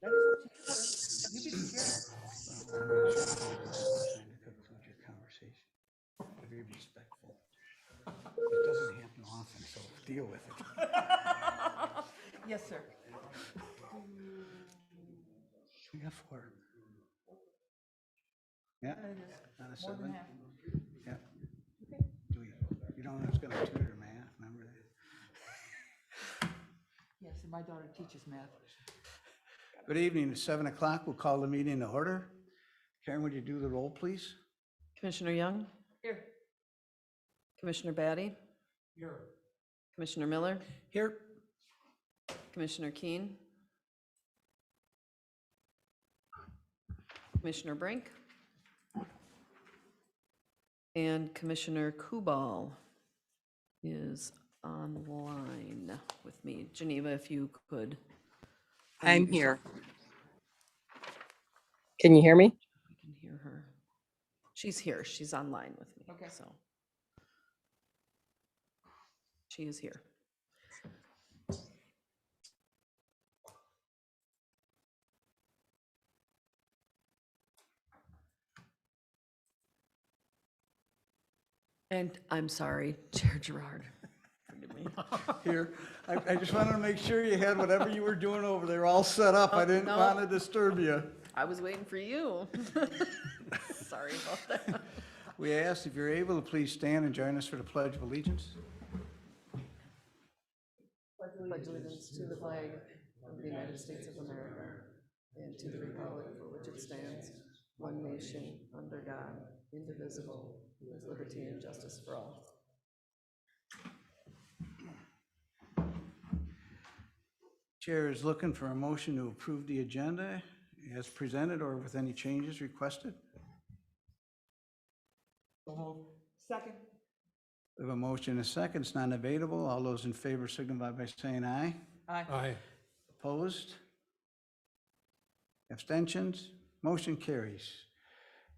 That is up to you, sir. You be the chair. Trying to conclude your conversation. Be respectful. It doesn't happen often, so deal with it. Yes, sir. We got four. Yeah, That is not a more than seven. half. Yeah. You don't know who's gonna tutor math, remember that? Yes, and my daughter teaches math. Good evening, it's 7 o'clock. We'll call the meeting to order. Karen, would you do the roll, please? Commissioner Young, Here. Commissioner Batty, Here. Commissioner Miller, Here. Commissioner Keen, Commissioner Brink, and Commissioner Kubal is online with me. Geneva, if you could. I'm here. Can you hear me? I can hear her. She's here. She's online with me. Okay. So she is here. And I'm sorry, Chair Gerard. Forgive me. Here. I just wanted to make sure you had whatever you were doing over there all set up. I didn't no. want to disturb you. I was waiting for you. Sorry about that. We asked if you're able to please stand and join us for the Pledge of Allegiance. Pledge allegiance to the flag of the United States of America and to the republic for which it stands, one nation, under God, indivisible, with liberty and justice for all. Chair is looking for a motion to approve the agenda as presented or with any changes requested. Second. We have a motion and a second. It's not available. All those in favor signify by saying aye. Aye. Aye. Opposed? Abstentions? Motion carries.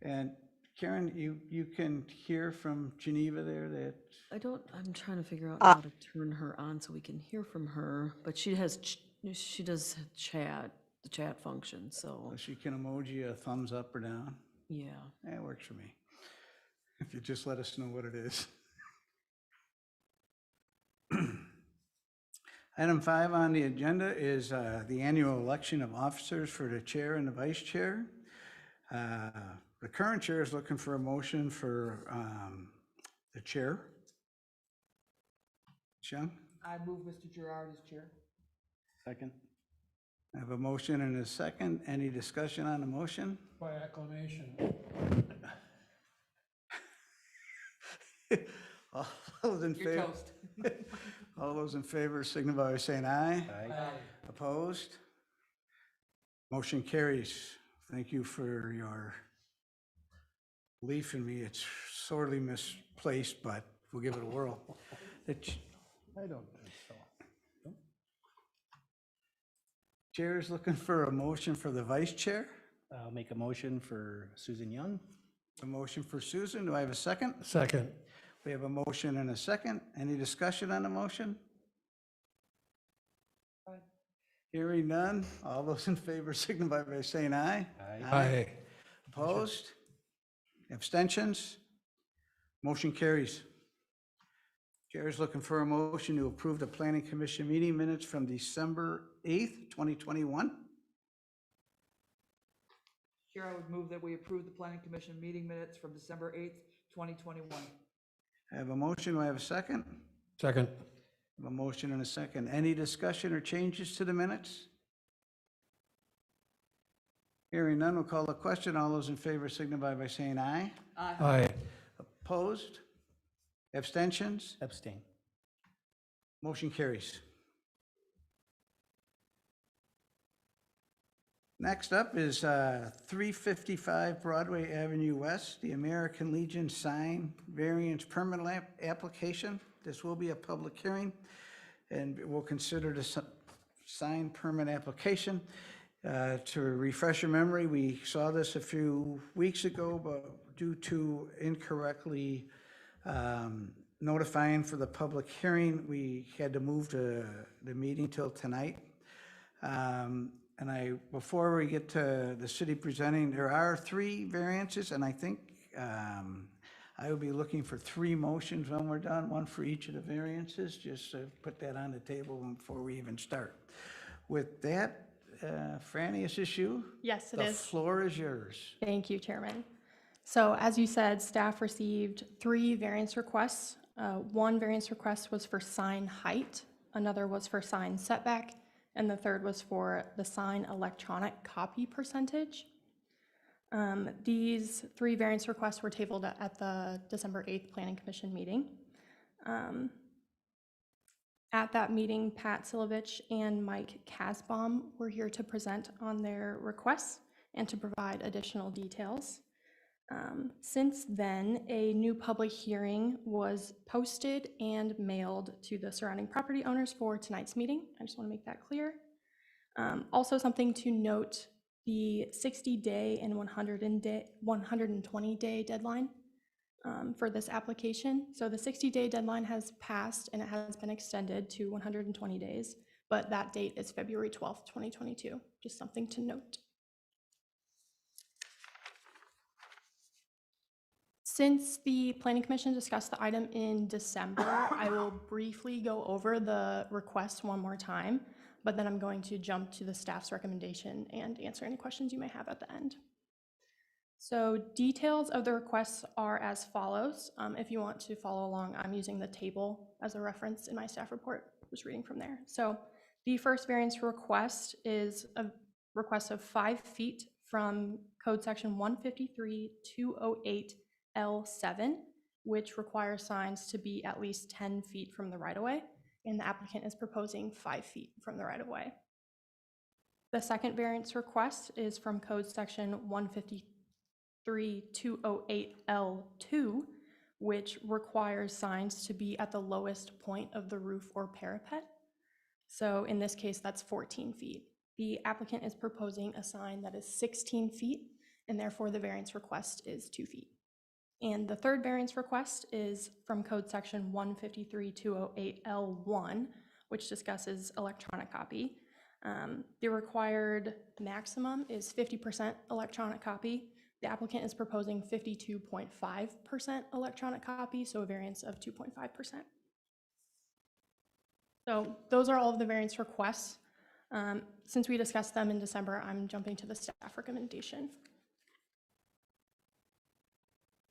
And Karen, you can hear from Geneva there that, I'm trying to figure out how to turn her on so we can hear from her, but she does chat, the chat function, so, she can emoji a thumbs up or down. yeah. That works for me. If you just let us know what it is. Item 5 on the agenda is the annual election of officers for the chair and the vice chair. The current chair is looking for a motion for the chair. Young? I move Mr. Gerard as chair. Second. I have a motion and a second. Any discussion on the motion? By acclamation. All those in You're favor? toast. All those in favor signify by saying aye. Aye. Opposed? Motion carries. Thank you for your belief in me. It's sorely misplaced, but we'll give it a whirl. The I don't think so. chair is looking for a motion for the vice chair. I'll make a motion for Susan Young. A motion for Susan. Do I have a second? Second. We have a motion and a second. Any discussion on the motion? Aye. Hearing none. All those in favor signify by saying aye. Aye. Opposed? Abstentions? Motion carries. Chair is looking for a motion to approve the Planning Commission meeting minutes from December 8th, 2021. Chair, I would move that we approve the planning commission meeting minutes from December 8th, 2021. I have a motion. Do I have a second? Second. I have a motion and a second. Any discussion or changes to the minutes? Hearing none, we'll call the question. All those in favor signify by saying aye. Aye. Aye. Opposed? Abstentions? Abstain. Motion carries. Next up is 355 Broadway Avenue West, the American Legion sign variance permit application. This will be a public hearing, and we'll consider the sign permit application. To refresh your memory, we saw this a few weeks ago, but due to incorrectly notifying for the public hearing, we had to move the meeting till tonight. before we get to the city presenting, there are 3 variances, and I think I will be looking for 3 motions when we're done, one for each of the variances, just to put that on the table before we even start. With that, Franny, is this you? Yes, it The is. floor is yours. Thank you, Chairman. So as you said, staff received 3 variance requests. One variance request was for sign height, another was for sign setback, and the third was for the sign electronic copy percentage. These 3 variance requests were tabled at the December 8th Planning Commission meeting. At that meeting, Pat Silovich and Mike Kasbaum were here to present on their requests and to provide additional details. Since then, a new public hearing was posted and mailed to the surrounding property owners for tonight's meeting. I just want to make that clear. Also, something to note, the 60-day and 120-day deadline for this application. So the 60-day deadline has passed and it has been extended to 120 days, but that date is February 12th, 2022. Just something to note. Since the Planning Commission discussed the item in December, I will briefly go over the request one more time, but then I'm going to jump to the staff's recommendation and answer any questions you may have at the end. So details of the requests are as follows. If you want to follow along, I'm using the table as a reference in my staff report, just reading from there. So the first variance request is a request of 5 feet from Code Section 153-208L7, which requires signs to be at least 10 feet from the right-of-way, and the applicant is proposing 5 feet from the right-of-way. The second variance request is from Code Section 153-208L2, which requires signs to be at the lowest point of the roof or parapet. So in this case, that's 14 feet. The applicant is proposing a sign that is 16 feet, and therefore the variance request is 2 feet. And the third variance request is from Code Section 153-208L1, which discusses electronic copy. The required maximum is 50% electronic copy. The applicant is proposing 52.5% electronic copy, so a variance of 2.5%. So those are all of the variance requests. Since we discussed them in December, I'm jumping to the staff recommendation.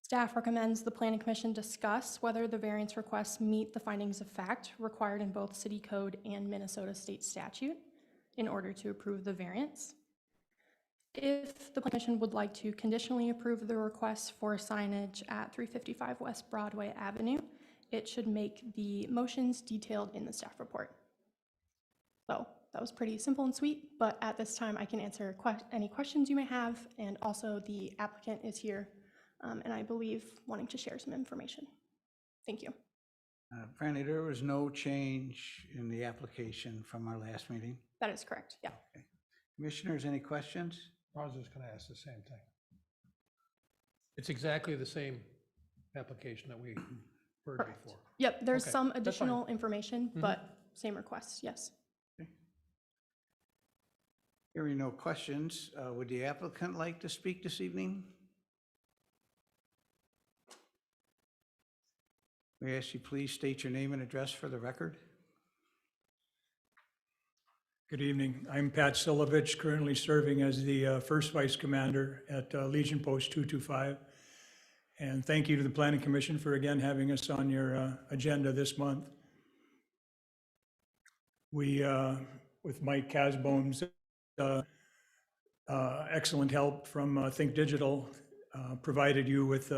Staff recommends the Planning Commission discuss whether the variance requests meet the findings of fact required in both City Code and Minnesota State Statute in order to approve the variance. If the Planning Commission would like to conditionally approve the request for signage at 355 West Broadway Avenue, it should make the motions detailed in the staff report. So that was pretty simple and sweet, but at this time I can answer any questions you may have, and also the applicant is here and I believe wanting to share some information. Thank you. Franny, there was no change in the application from our last meeting? That is correct, yeah. Okay. Commissioners, any questions? I was just going to ask the same thing. It's exactly the same application that we heard Correct. before. Yep, there's Okay, some that's fine. additional information, but same requests, yes. Hearing no questions, would the applicant like to speak this evening? We ask you please state your name and address for the record. Good evening. I'm Pat Silovich, currently serving as the First Vice Commander at Legion Post 225. And thank you to the Planning Commission for again having us on your agenda this month. We, with Mike Kasbaum's excellent help from Think Digital, provided you with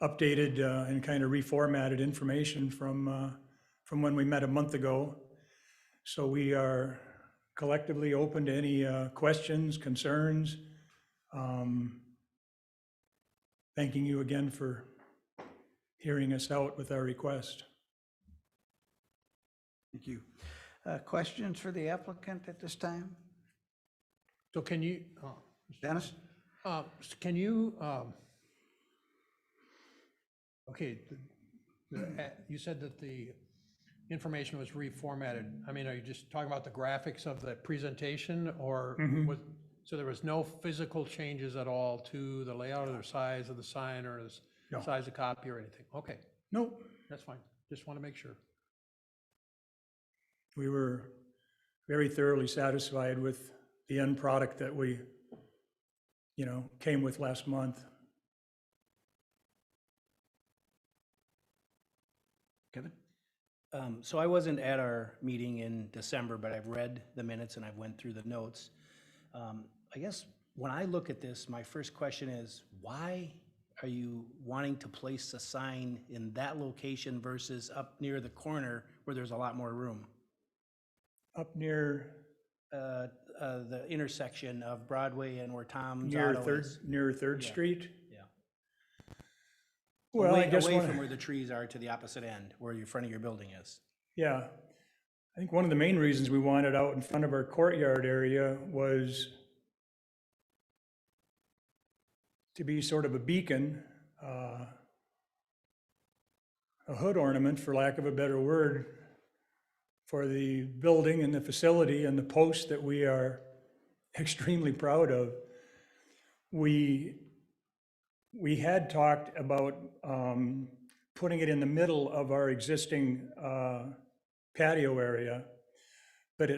updated and kind of reformatted information from when we met a month ago. So we are collectively open to any questions, concerns. Thanking you again for hearing us out with our request. Thank you. Questions for the applicant at this time? So can you, Dennis? can you, okay, you said that the information was reformatted, I mean, are you just talking about the graphics of the presentation, or was, so there was no physical changes at all to the layout or the size of the sign or the No. size of copy or anything? Okay, Nope, that's fine. Just want to make sure. we were very thoroughly satisfied with the end product that we, came with last month. Kevin? So I wasn't at our meeting in December, but I've read the minutes and I've went through the notes. I guess when I look at this, my first question is, why are you wanting to place a sign in that location versus up near the corner where there's a lot more room? Up near, The intersection of Broadway and where Tom's near Auto Third, is. near Third Yeah. Street. Yeah. Well, I Away guess away one, from where the trees are to the opposite end, where your front of your building is. yeah. I think one of the main reasons we wanted out in front of our courtyard area was to be sort of a beacon, a hood ornament, for lack of a better word, for the building and the facility and the post that we are extremely proud of. We had talked about putting it in the middle of our existing patio area, but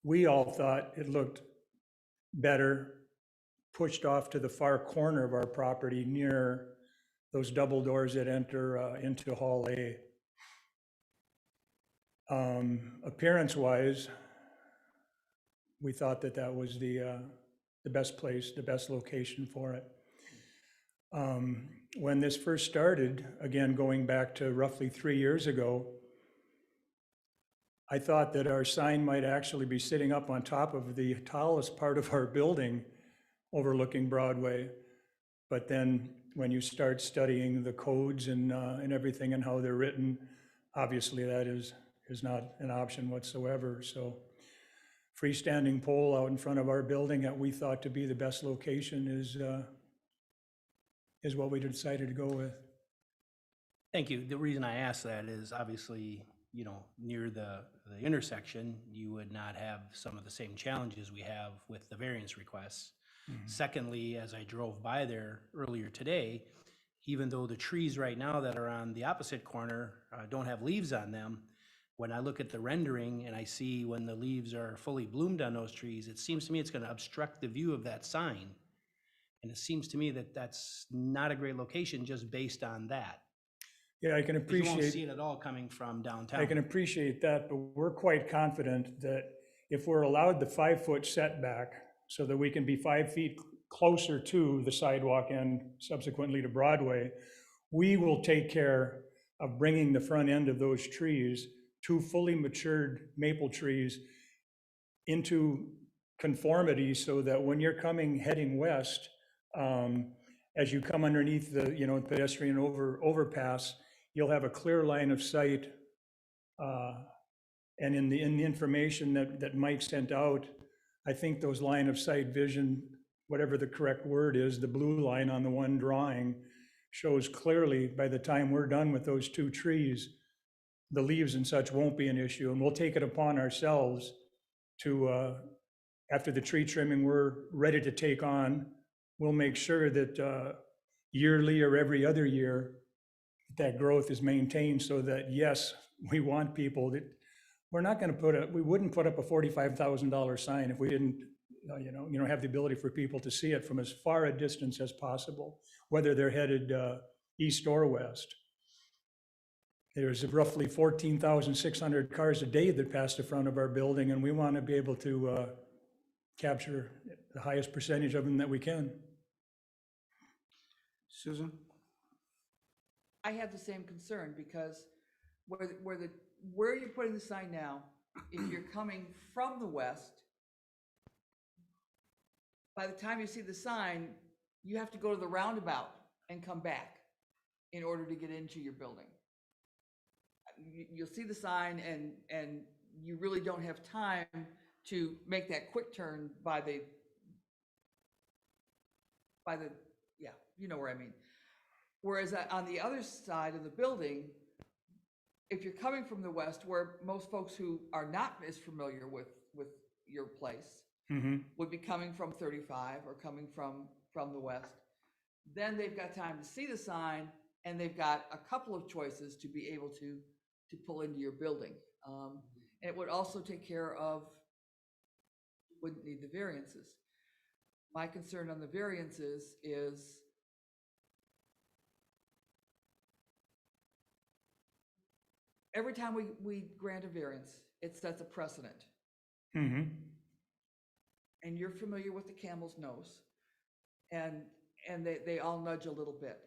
we all thought it looked better pushed off to the far corner of our property near those double doors that enter into Hall A. Appearance-wise, we thought that that was the best place, the best location for it. When this first started, again, going back to roughly 3 years ago, I thought that our sign might actually be sitting up on top of the tallest part of our building overlooking Broadway. But then when you start studying the codes and everything and how they're written, obviously that is not an option whatsoever. So freestanding pole out in front of our building that we thought to be the best location is what we decided to go with. Thank you. The reason I ask that is obviously, near the intersection, you would not have some of the same challenges we have with the variance requests. Secondly, as I drove by there earlier today, even though the trees right now that are on the opposite corner don't have leaves on them, when I look at the rendering and I see when the leaves are fully bloomed on those trees, it seems to me it's going to obstruct the view of that sign. And it seems to me that that's not a great location just based on that. Yeah, I can 'Cause you won't appreciate. see it at all coming from downtown. I can appreciate that, but we're quite confident that if we're allowed the 5-foot setback so that we can be 5 feet closer to the sidewalk and subsequently to Broadway, we will take care of bringing the front end of those trees, 2 fully matured maple trees, into conformity so that when you're heading west, as you come underneath the, pedestrian overpass, you'll have a clear line of sight. And in the information that Mike sent out, I think those line of sight vision, whatever the correct word is, the blue line on the one drawing shows clearly by the time we're done with those 2 trees, the leaves and such won't be an issue. And we'll take it upon ourselves to, after the tree trimming we're ready to take on, we'll make sure that yearly or every other year, that growth is maintained so that, yes, we want people that, we're not going to we wouldn't put up a $45,000 sign if we didn't, have the ability for people to see it from as far a distance as possible, whether they're headed east or west. There's roughly 14,600 cars a day that pass the front of our building, and we want to be able to capture the highest percentage of them that we can. Susan? I have the same concern because where you're putting the sign now, if you're coming from the west, by the time you see the sign, you have to go to the roundabout and come back in order to get into your building. You'll see the sign and you really don't have time to make that quick turn by the, yeah, you know where I mean. Whereas on the other side of the building, if you're coming from the west, where most folks who are not as familiar with your place would be coming from 35 or coming from the west, then they've got time to see the sign, and they've got a couple of choices to be able to pull into your building. And it would also take care of, wouldn't need the variances. My concern on the variances is every time we grant a variance, it sets a precedent. Mm-hmm. And you're familiar with the camel's nose, and they all nudge a little bit.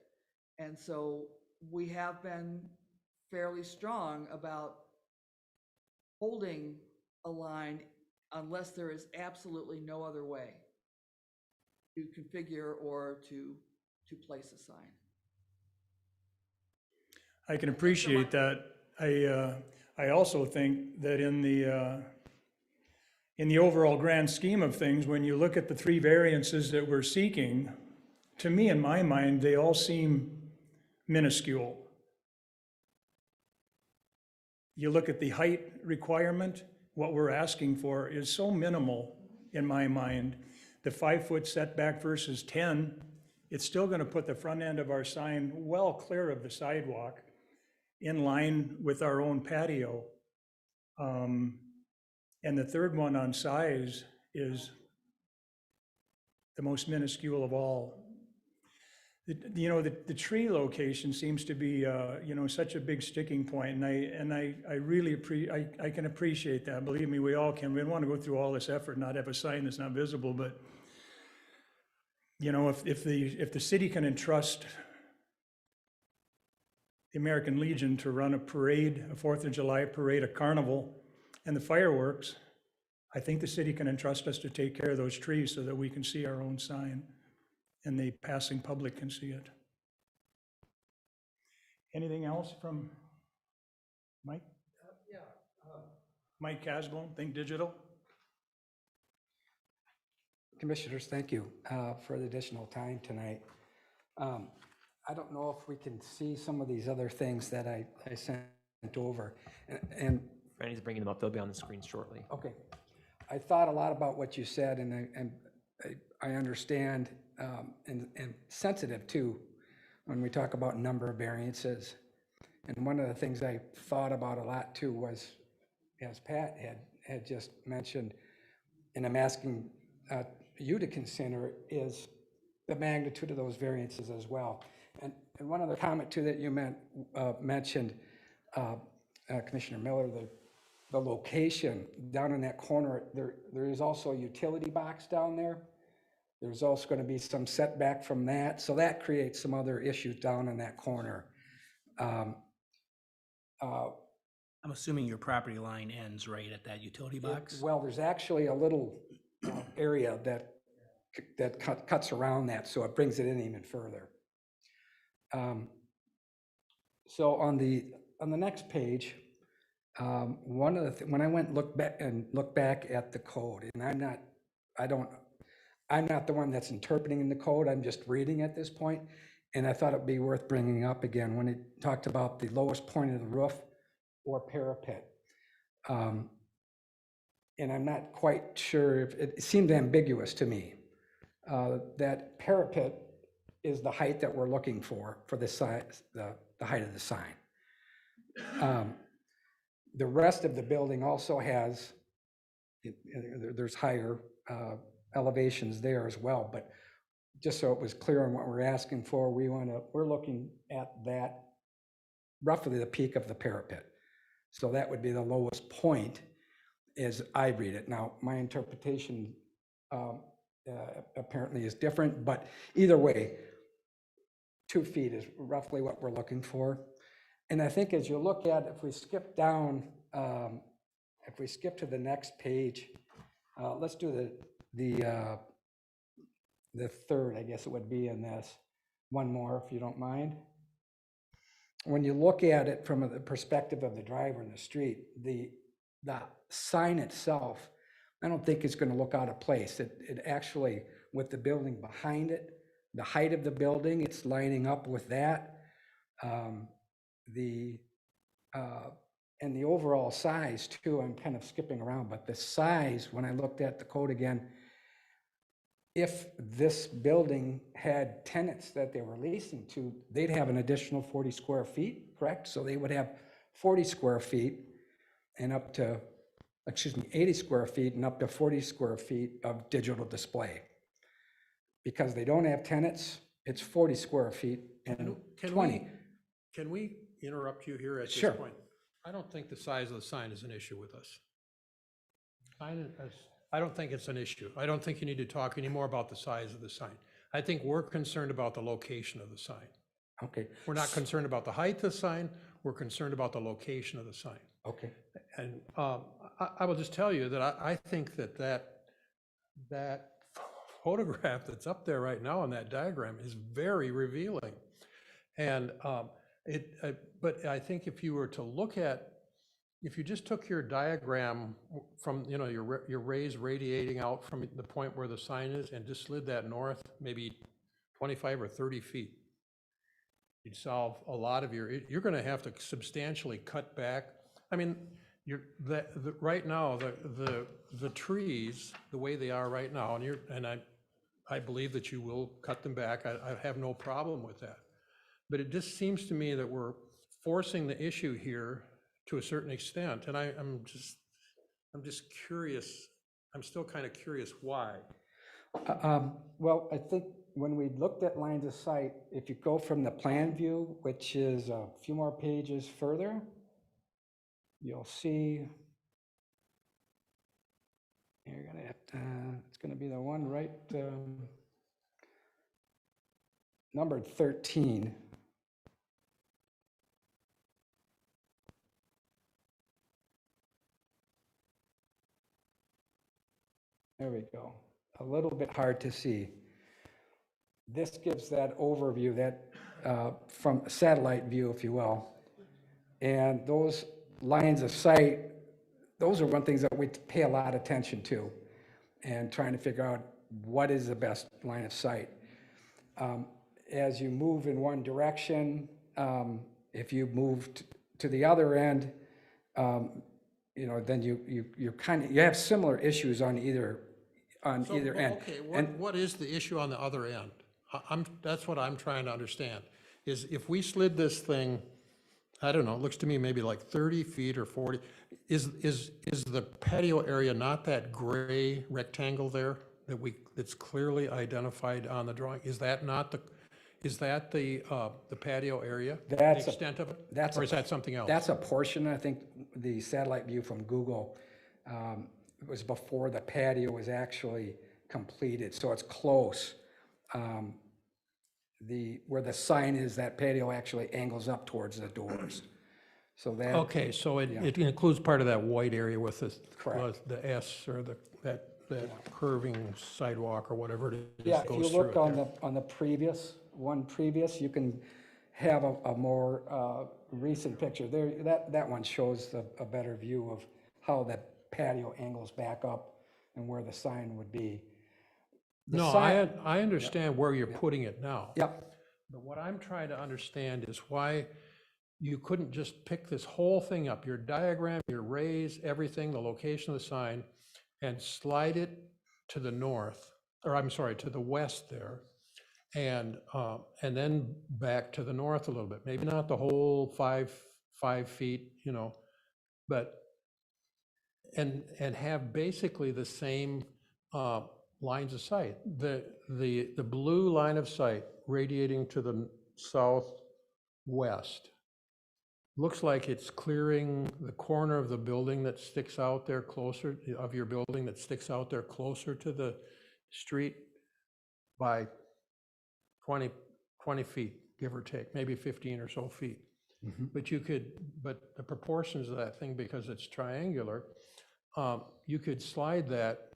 And so we have been fairly strong about holding a line unless there is absolutely no other way to configure or to place a sign. I can appreciate that. I also think that in the overall grand scheme of things, when you look at the three variances that we're seeking, to me, in my mind, they all seem minuscule. You look at the height requirement, what we're asking for is so minimal in my mind. The 5-foot setback versus 10, it's still gonna put the front end of our sign well clear of the sidewalk, in line with our own patio. And the third one on size is the most minuscule of all. The tree location seems to be, such a big sticking point, and I really I can appreciate that. Believe me, we all can. We don't want to go through all this effort, not have a sign that's not visible, but if the city can entrust the American Legion to run a parade, a 4th of July parade, a carnival, and the fireworks, I think the city can entrust us to take care of those trees so that we can see our own sign and the passing public can see it. Anything else from Mike? Mike Casbone, Think Digital. Commissioners, thank you for the additional time tonight. I don't know if we can see some of these other things that I sent over. And Randy's bringing them up. They'll be on the screen shortly. okay, I thought a lot about what you said, and I understand and sensitive too when we talk about number of variances. And one of the things I thought about a lot too was, as Pat had just mentioned, and I'm asking you to consider, is the magnitude of those variances as well. And one other comment too that you mentioned, Commissioner Miller, the location down in that corner, there is also a utility box down there. There's also going to be some setback from that. So that creates some other issues down in that corner. I'm assuming your property line ends right at that utility box? Well, there's actually a little area that cuts around that, so it brings it in even further. So on the next page, one of the when I went look back at the code, and I'm not the one that's interpreting the code. I'm just reading at this point, and I thought it'd be worth bringing up again when it talked about the lowest point of the roof or parapet. And I'm not quite sure if it seemed ambiguous to me. That parapet is the height that we're looking for the size, the height of the sign. The rest of the building also has, there's higher elevations there as well, but just so it was clear on what we're asking for, we're looking at that, roughly the peak of the parapet. So that would be the lowest point as I read it. Now, my interpretation apparently is different, but either way, 2 feet is roughly what we're looking for. And I think as you look at, if we skip down, if we skip to the next page, let's do the third, I guess it would be in this. One more, if you don't mind. When you look at it from the perspective of the driver in the street, the sign itself, I don't think it's going to look out of place. It actually, with the building behind it, the height of the building, it's lining up with that. The And the overall size too, I'm kind of skipping around, but the size, when I looked at the code again, if this building had tenants that they were leasing to, they'd have an additional 40 square feet, correct? So they would have 40 square feet and up to, 80 square feet and up to 40 square feet of digital display. Because they don't have tenants, it's 40 square feet and 20. Can we interrupt you here at this Sure. point? I don't think the size of the sign is an issue with us. I don't think it's an issue. I don't think you need to talk anymore about the size of the sign. I think we're concerned about the location of the sign. Okay, We're not concerned about the height of the sign, we're concerned about the location of the sign. okay. And I will just tell you that I think that photograph that's up there right now on that diagram is very revealing. And but I think if you were to look at, if you just took your diagram from, your rays radiating out from the point where the sign is and just slid that north, maybe 25 or 30 feet, you'd solve a lot of you're going to have to substantially cut back. I mean, right now, the trees, the way they are right now, and I believe that you will cut them back. I have no problem with that. But it just seems to me that we're forcing the issue here to a certain extent, and I'm just curious. I'm still kind of curious why. Well, I think when we looked at lines of sight, if you go from the plan view, which is a few more pages further, you'll see, you're gonna have to, it's gonna be the one right, numbered 13. There we go. A little bit hard to see. This gives that overview, that from satellite view, if you will. And those lines of sight, those are one things that we pay a lot of attention to, and trying to figure out what is the best line of sight. As you move in one direction, if you move to the other end, then you have similar issues on either end. Okay, what is the issue on the other end? That's what I'm trying to understand, is if we slid this thing, I don't know, it looks to me maybe like 30 feet or 40, is the patio area not that gray rectangle there that's clearly identified on the drawing? Is that the patio area? The extent of it? Or is that something else? That's a portion, I think, the satellite view from Google, it was before the patio was actually completed, so it's close. Where the sign is, that patio actually angles up towards the doors. So that. Okay, so it includes part of that white area with Correct. the S or that curving sidewalk or whatever it is. Yeah, if goes you through look it there. on the previous, you can have a more recent picture. There, that one shows a better view of how that patio angles back up and where the sign would be. No, I understand where you're putting it now. Yep. But what I'm trying to understand is why you couldn't just pick this whole thing up, your diagram, your rays, everything, the location of the sign, and slide it to the north, or I'm sorry, to the west there, and then back to the north a little bit. Maybe not the whole five feet, but and have basically the same lines of sight. The blue line of sight radiating to the southwest looks like it's clearing the corner of the building that sticks out there closer, of your building that sticks out there closer to the street by 20 feet, give or take, maybe 15 or so feet. Mm-hmm. But the proportions of that thing, because it's triangular, you could slide that,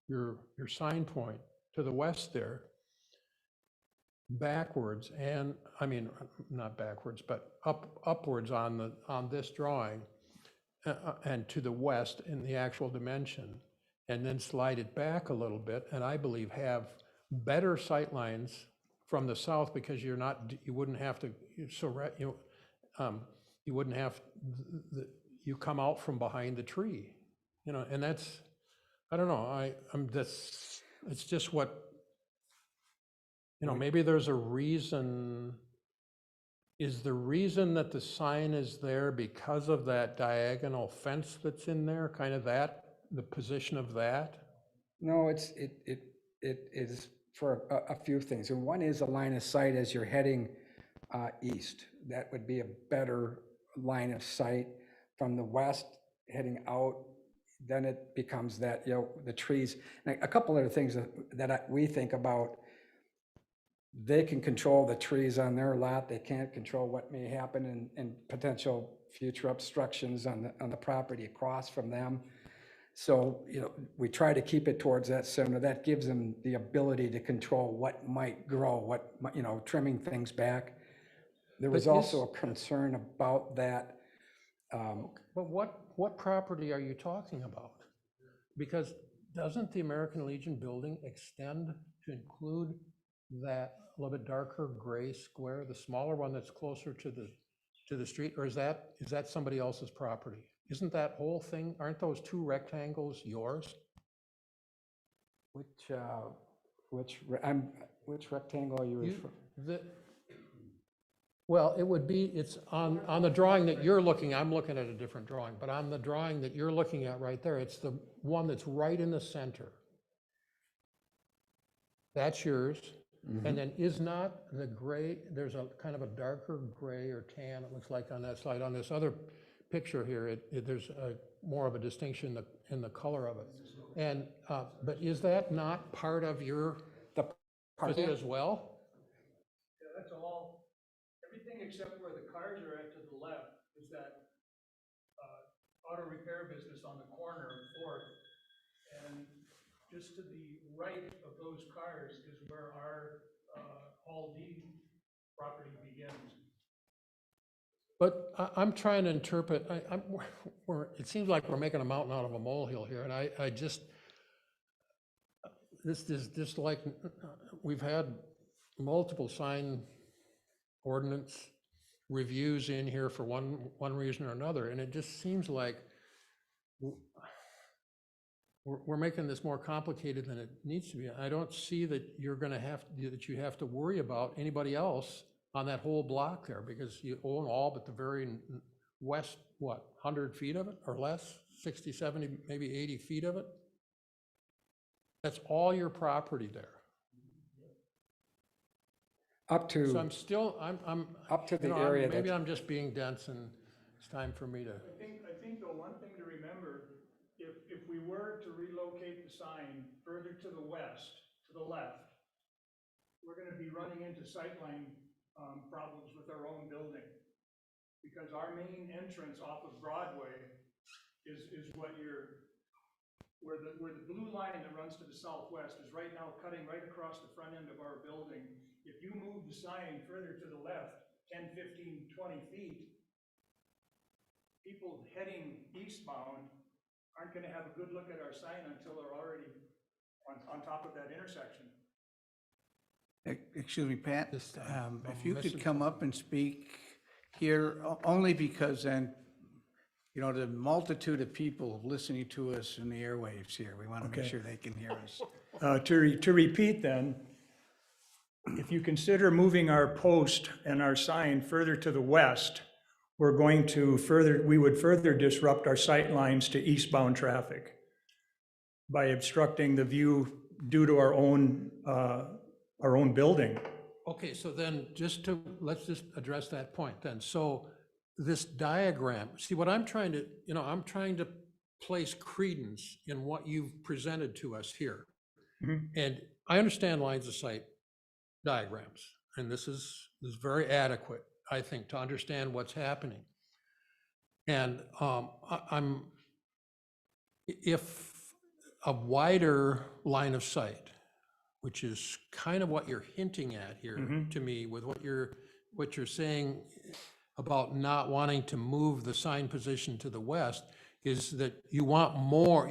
your sign point to the west there, backwards, and I mean, not backwards, but upwards on this drawing, and to the west in the actual dimension, and then slide it back a little bit, and I believe have better sight lines from the south, because you wouldn't have to, you wouldn't have, you come out from behind the tree, you know, and that's, I don't know, it's just what, you know, maybe there's a reason. Is the reason that the sign is there because of that diagonal fence that's in there, kind of that, the position of that? No, it is for a few things. And one is a line of sight as you're heading east. That would be a better line of sight. From the west heading out, then it becomes that, you know, the trees. And a couple other things that we think about. They can control the trees on their lot. They can't control what may happen in potential future obstructions on the property across from them. So, you know, we try to keep it towards that center. That gives them the ability to control what might grow, what, you know, trimming things back. There was also a concern about that. But what property are you talking about? Because doesn't the American Legion building extend to include that a little bit darker gray square, the smaller one that's closer to the street, or is that somebody else's property? Isn't that whole thing, aren't those two rectangles yours? Which rectangle are you referring? Well, it would be, it's on the drawing that you're looking, I'm looking at a different drawing, but on the drawing that you're looking at right there, it's the one that's right in the center. That's yours. And then is not the gray, there's a kind of a darker gray or tan, it looks like on that slide. On this other picture here, there's more of a distinction in the color of it. And, but is that not part of your visit as well? Yeah, that's all, everything except where the cars are at to the left is that auto repair business on the corner of Fourth. And just to the right of those cars is where our Hall D property begins. But I'm trying to interpret, it seems like we're making a mountain out of a molehill here, and I just, this is just like, we've had multiple sign ordinance reviews in here for one reason or another, and it just seems like we're making this more complicated than it needs to be. I don't see that you're gonna that you have to worry about anybody else on that whole block there, because you own all but the very west, 100 feet of it or less, 60, 70, maybe 80 feet of it? That's all your property there. Up to. So I'm still, I'm. Up to the you know, area maybe that. I'm just being dense and it's time for me to. I think though, one thing to remember, if we were to relocate the sign further to the west, to the left, we're gonna be running into sightline problems with our own building. Because our main entrance off of Broadway is what where the blue line that runs to the southwest is right now cutting right across the front end of our building. If you move the sign further to the left, 10, 15, 20 feet, people heading eastbound aren't gonna have a good look at our sign until they're already on top of that intersection. Excuse me, Pat, I'm if you missing could come up and speak here, only because then, you know, the multitude of people listening to us in the airwaves here, we want to make Okay. sure they can hear us. To repeat then, if you consider moving our post and our sign further to the west, we would further disrupt our sight lines to eastbound traffic by obstructing the view due to our own building. Okay, so then let's just address that point then. So this diagram, see what I'm trying to, I'm trying to place credence in what you've presented to us here. Mhm. And I understand lines of sight diagrams, and this is very adequate, I think, to understand what's happening. And if a wider line of sight, which is kind of what you're hinting at here to me with what you're saying about not wanting to move the sign position to the west, is that you want more,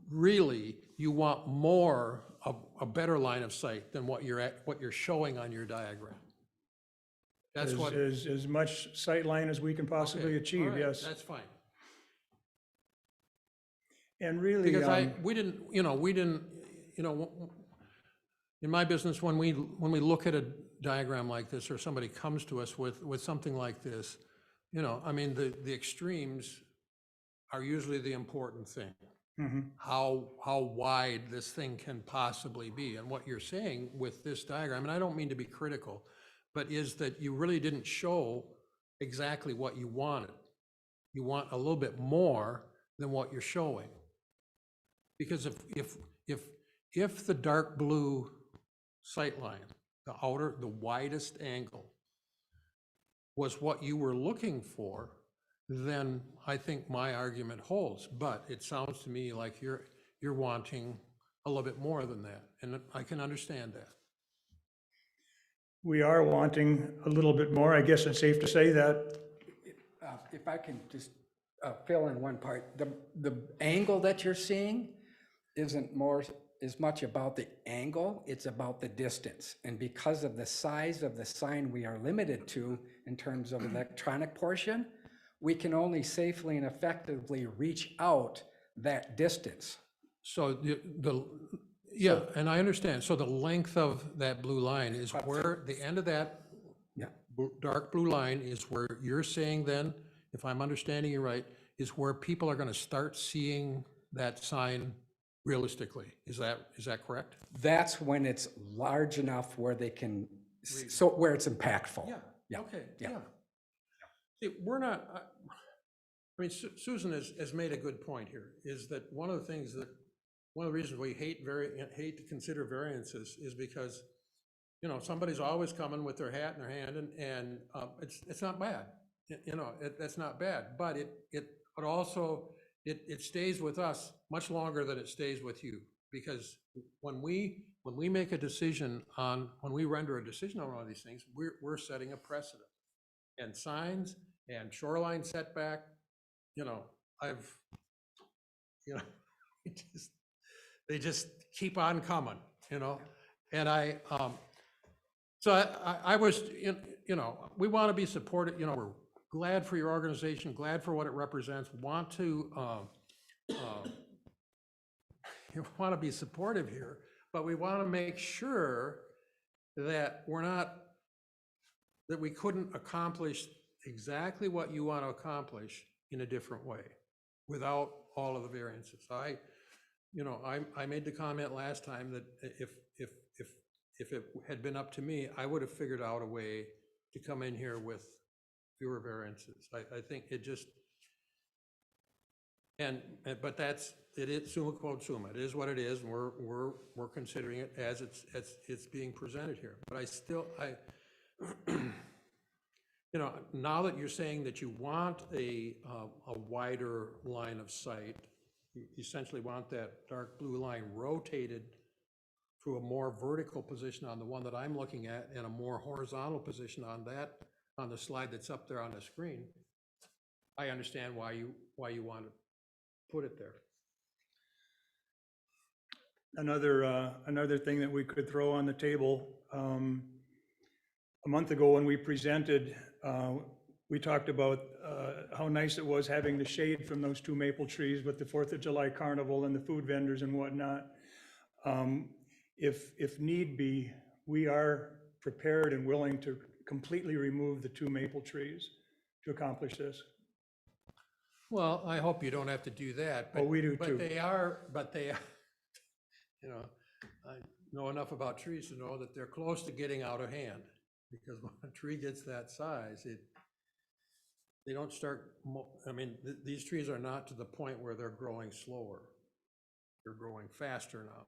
really, you want more of a better line of sight than what you're showing on your diagram. That's what. As much sightline as we can possibly Okay, all achieve, right, yes. That's fine. And really, Because we didn't, in my business, when we look at a diagram like this, or somebody comes to us with something like this, I mean, the extremes are usually the important thing. mhm. How wide this thing can possibly be. And what you're saying with this diagram, and I don't mean to be critical, but is that you really didn't show exactly what you wanted. You want a little bit more than what you're showing. Because if the dark blue sight line, the widest angle, was what you were looking for, then I think my argument holds. But it sounds to me like you're wanting a little bit more than that, and I can understand that. We are wanting a little bit more. I guess it's safe to say that. If I can just fill in one part, the angle that you're seeing isn't as much about the angle, it's about the distance. And because of the size of the sign we are limited to in terms of electronic portion, we can only safely and effectively reach out that distance. So yeah, and I understand. So the length of that blue line is where, the end of that Yeah. dark blue line is where you're saying then, if I'm understanding you right, is where people are going to start seeing that sign realistically. Is that correct? That's when it's large enough where they can, so where it's impactful. Yeah. Okay, Yeah. yeah. See, we're not, I mean, Susan has made a good point here, is that one of the reasons we hate to consider variances is because, somebody's always coming with their hat in their hand, and it's not bad. That's not bad, but it also, it stays with us much longer than it stays with you. Because when we make a decision when we render a decision on one of these things, we're setting a precedent. And signs and shoreline setback, they just keep on coming, and so I was, we want to be supported, we're glad for your organization, glad for what it represents, want to be supportive here, but we want to make sure that that we couldn't accomplish exactly what you want to accomplish in a different way without all of the variances. I made the comment last time that if it had been up to me, I would have figured out a way to come in here with fewer variances. I think it just, but it is summa quod summa. It is what it is, and we're considering it as it's being presented here. But I still, now that you're saying that you want a wider line of sight, you essentially want that dark blue line rotated to a more vertical position on the one that I'm looking at, and a more horizontal position on the slide that's up there on the screen. I understand why you want to put it there. Another thing that we could throw on the table, a month ago when we presented, we talked about how nice it was having the shade from those two maple trees with the 4th of July carnival and the food vendors and whatnot. If need be, we are prepared and willing to completely remove the two maple trees to accomplish this. Well, I hope you don't have to do that. Well, we do too. But they are, I know enough about trees to know that they're close to getting out of hand. Because when a tree gets that size, they don't start, these trees are not to the point where they're growing slower. They're growing faster now,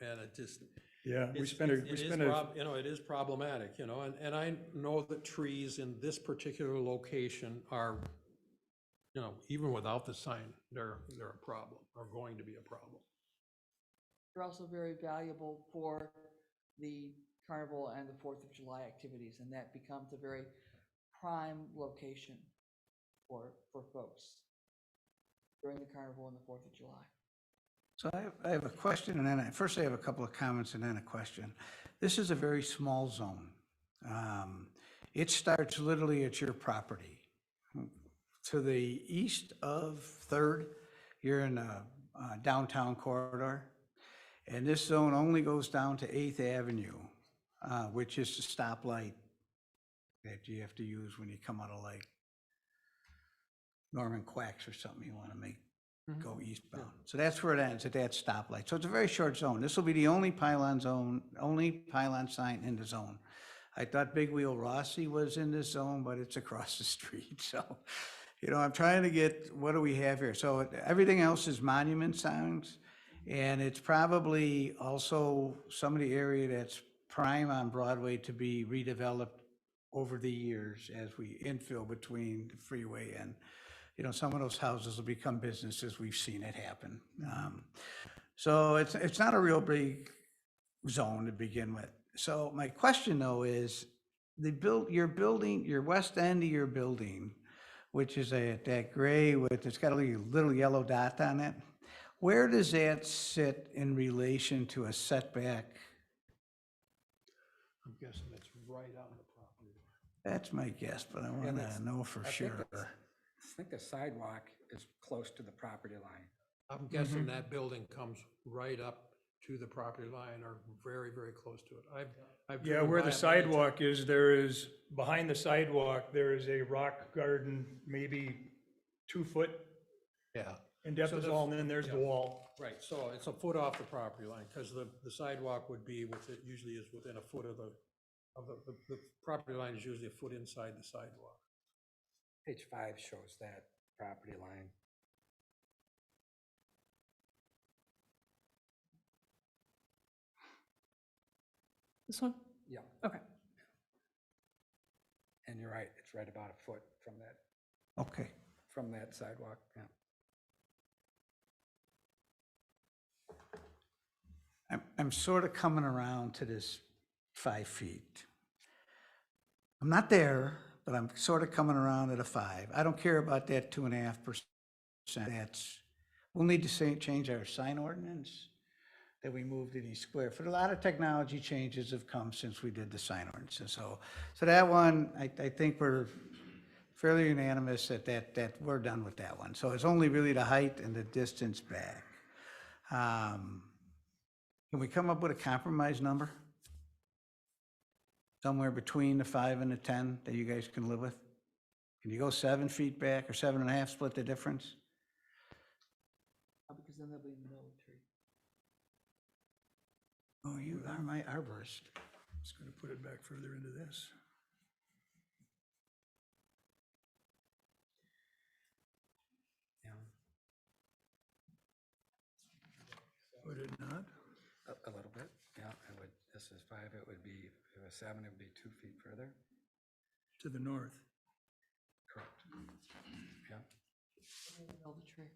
and it just. Yeah, it is problematic, and I know that trees in this particular location are, even without the sign, they're a problem, are going to be a problem. They're also very valuable for the Carnival and the 4th of July activities, and that becomes a very prime location for folks during the Carnival and the 4th of July. So I have a question, and then first I have a couple of comments and then a question. This is a very small zone. It starts literally at your property. To the east of Third, you're in a downtown corridor. And this zone only goes down to 8th Avenue, which is the stoplight that you have to use when you come out of like Norman Quacks or something you want to make go eastbound. So that's where it ends, at that stoplight. So it's a very short zone. This will be the only pylon sign in the zone. I thought Big Wheel Rossi was in this zone, but it's across the street. So, I'm trying to get, what do we have here? So everything else is monument signs, and it's probably also some of the area that's prime on Broadway to be redeveloped over the years as we infill between the freeway and, some of those houses will become businesses. We've seen it happen. So it's not a real big zone to begin with. So my question though is, your west end of your building, which is that gray with, it's got a little yellow dot on it. Where does that sit in relation to a setback? I'm guessing it's right on the property. That's my guess, but I want to know for sure. I think the sidewalk is close to the property line. I'm guessing that building comes right up to the property line or very, very close to it. I've Yeah, driven where by the it many times. sidewalk is, behind the sidewalk, there is a rock garden, maybe 2 foot Yeah. in depth So is the- all, and then there's the yeah. wall. Right, so it's a foot off the property line, because the sidewalk would be usually is within a foot of the property line is usually a foot inside the sidewalk. Page 5 shows that property line. This one? Yeah, Okay. and you're right, it's right about a foot from Okay. that sidewalk, yeah. I'm sort of coming around to this 5 feet. I'm not there, but I'm sort of coming around at a 5. I don't care about that 2.5%. We'll need to change our sign ordinance that we moved to these square. For a lot of technology changes have come since we did the sign ordinances. So that one, I think we're fairly unanimous that we're done with that one. So it's only really the height and the distance back. Can we come up with a compromise number? Somewhere between the 5 and the 10 that you guys can live with? Can you go 7 feet back or 7.5, split the difference? Because then they'll be in the middle of the tree. Oh, you are my arborist. Just going to put it back further into this. Yeah, Would it not? a little bit, yeah, it would, this is 5, it would be, if it was 7, it would be 2 feet further. To the north. Correct. Yeah, In the middle of the tree.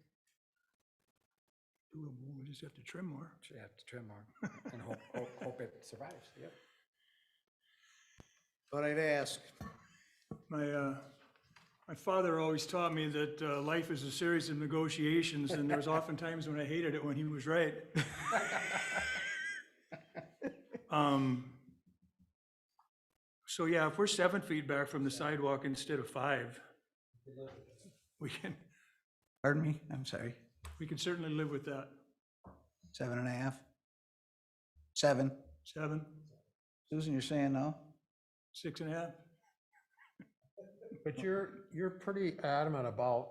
We just have to trim more. should have to trim more and hope it survives, yep. But I'd ask. My father always taught me that life is a series of negotiations, and there's often times when I hated it when he was right. So yeah, if we're 7 feet back from the sidewalk instead of 5, we Pardon me? I'm sorry. can certainly live with that. 7.5? 7? 7, Susan, you're saying no? 6.5. But you're pretty adamant about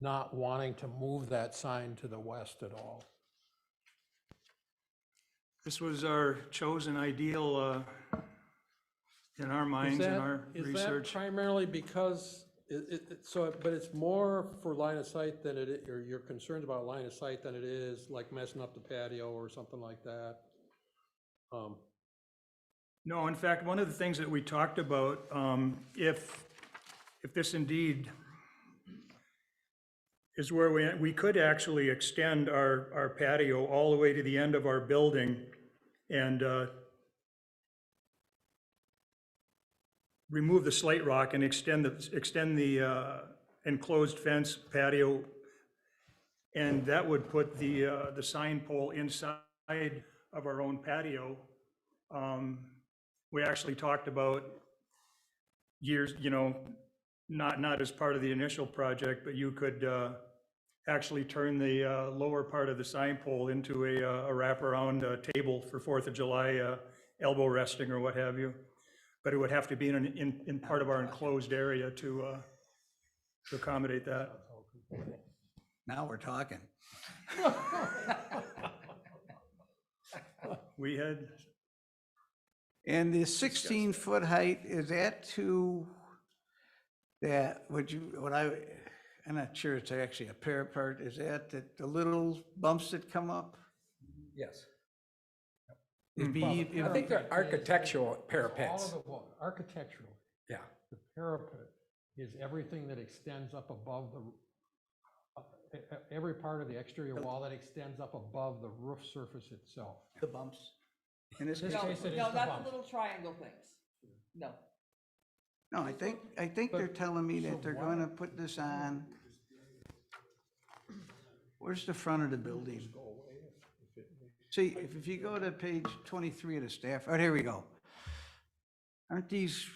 not wanting to move that sign to the west at all. This was our chosen ideal in our minds and our Is that research. primarily because, but it's more for line of sight than or you're concerned about line of sight than it is like messing up the patio or something like that? No, in fact, one of the things that we talked about, if this indeed is where we could actually extend our patio all the way to the end of our building and remove the slate rock and extend the enclosed fence patio, and that would put the sign pole inside of our own patio. We actually talked about years, not as part of the initial project, but you could actually turn the lower part of the sign pole into a wraparound table for 4th of July elbow resting or what have you. But it would have to be in part of our enclosed area to accommodate that. Now we're talking. We had, And the 16-foot height, is that to that, I'm not sure it's actually a parapet, is that the little bumps that come up? Yes. It'd be- I it'd think be- they're architectural All parapets. of the architectural, Yeah. the parapet is everything that extends up above every part of the exterior wall that extends up above the roof surface itself. The bumps. In this This case, No, case, it is no, the not the bumps. little triangle things. No. no, I think they're telling me that they're gonna put this on. Where's the front of the building? See, if you go to page 23 of the staff, oh, here we go. Aren't these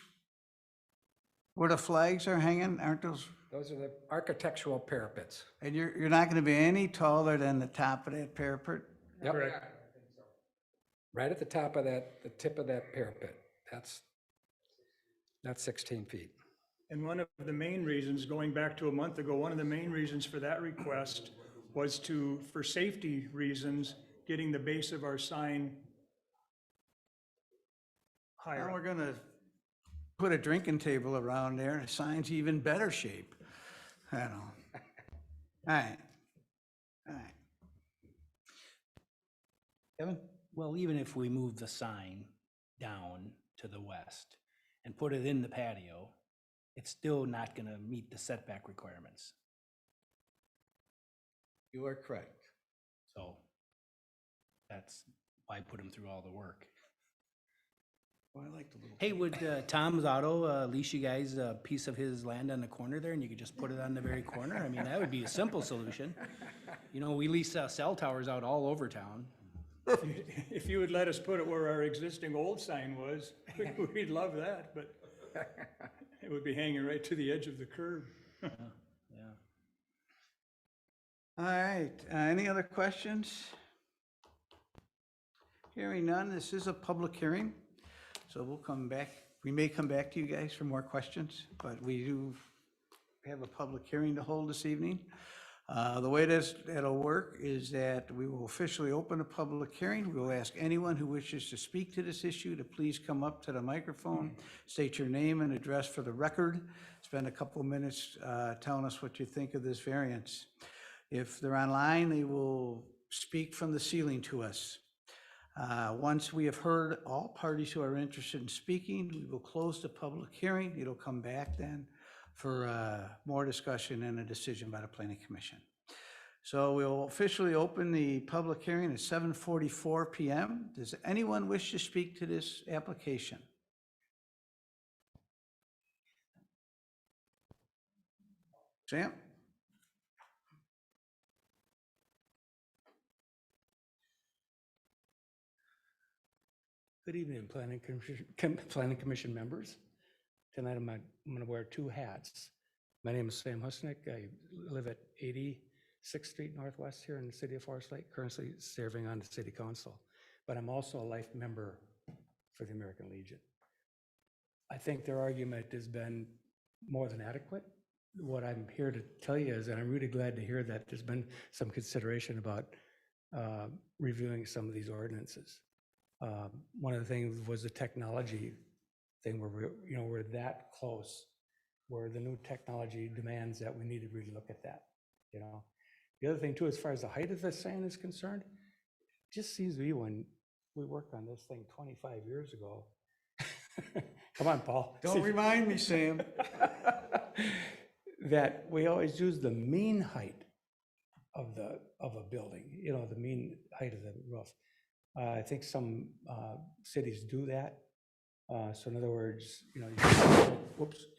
where the flags are hanging? Aren't those? Those are the architectural parapets. And you're not gonna be any taller than the top of that parapet? Yep. correct. Right at the top of that, the tip of that parapet. That's 16 feet. And one of the main reasons, going back to a month ago, one of the main reasons for that request was for safety reasons, getting the base of our sign higher. Now we're gonna put a drinking table around there, and the sign's even better shape. I don't know. All right. All right. Kevin? Well, even if we move the sign down to the west and put it in the patio, it's still not gonna meet the setback requirements. You are correct. So that's why I put him through all the work. Well, I like the little. Hey, would Tom's Auto lease you guys a piece of his land on the corner there and you could just put it on the very corner? I mean, that would be a simple solution. You know, we lease cell towers out all over town. If you would let us put it where our existing old sign was, we'd love that, but it would be hanging right to the edge of the curb. Yeah. All right, any other questions? Hearing none, this is a public hearing, so we'll come back. We may come back to you guys for more questions, but we do have a public hearing to hold this evening. The way that'll work is that we will officially open a public hearing. We will ask anyone who wishes to speak to this issue to please come up to the microphone, state your name and address for the record, spend a couple of minutes telling us what you think of this variance. If they're online, they will speak from the ceiling to us. Once we have heard all parties who are interested in speaking, we will close the public hearing. It'll come back then for more discussion and a decision by the Planning Commission. So we'll officially open the public hearing at 7:44 p.m. Does anyone wish to speak to this application? Sam? Good evening, Planning Commission members. Tonight I'm going to wear two hats. My name is Sam Husnick. I live at 86th Street Northwest here in the city of Forest Lake, currently serving on the city council. But I'm also a life member for the American Legion. I think their argument has been more than adequate. What I'm here to tell you is that I'm really glad to hear that there's been some consideration about reviewing some of these ordinances. One of the things was the technology thing where we're that close, where the new technology demands that we need to really look at that, The other thing too, as far as the height of the sign is concerned, it just seems to me when we worked on this thing 25 years ago. Come on, Paul. Don't remind me, Sam. That we always use the mean height of a building, the mean height of the roof. I think some cities do that. So in other words, you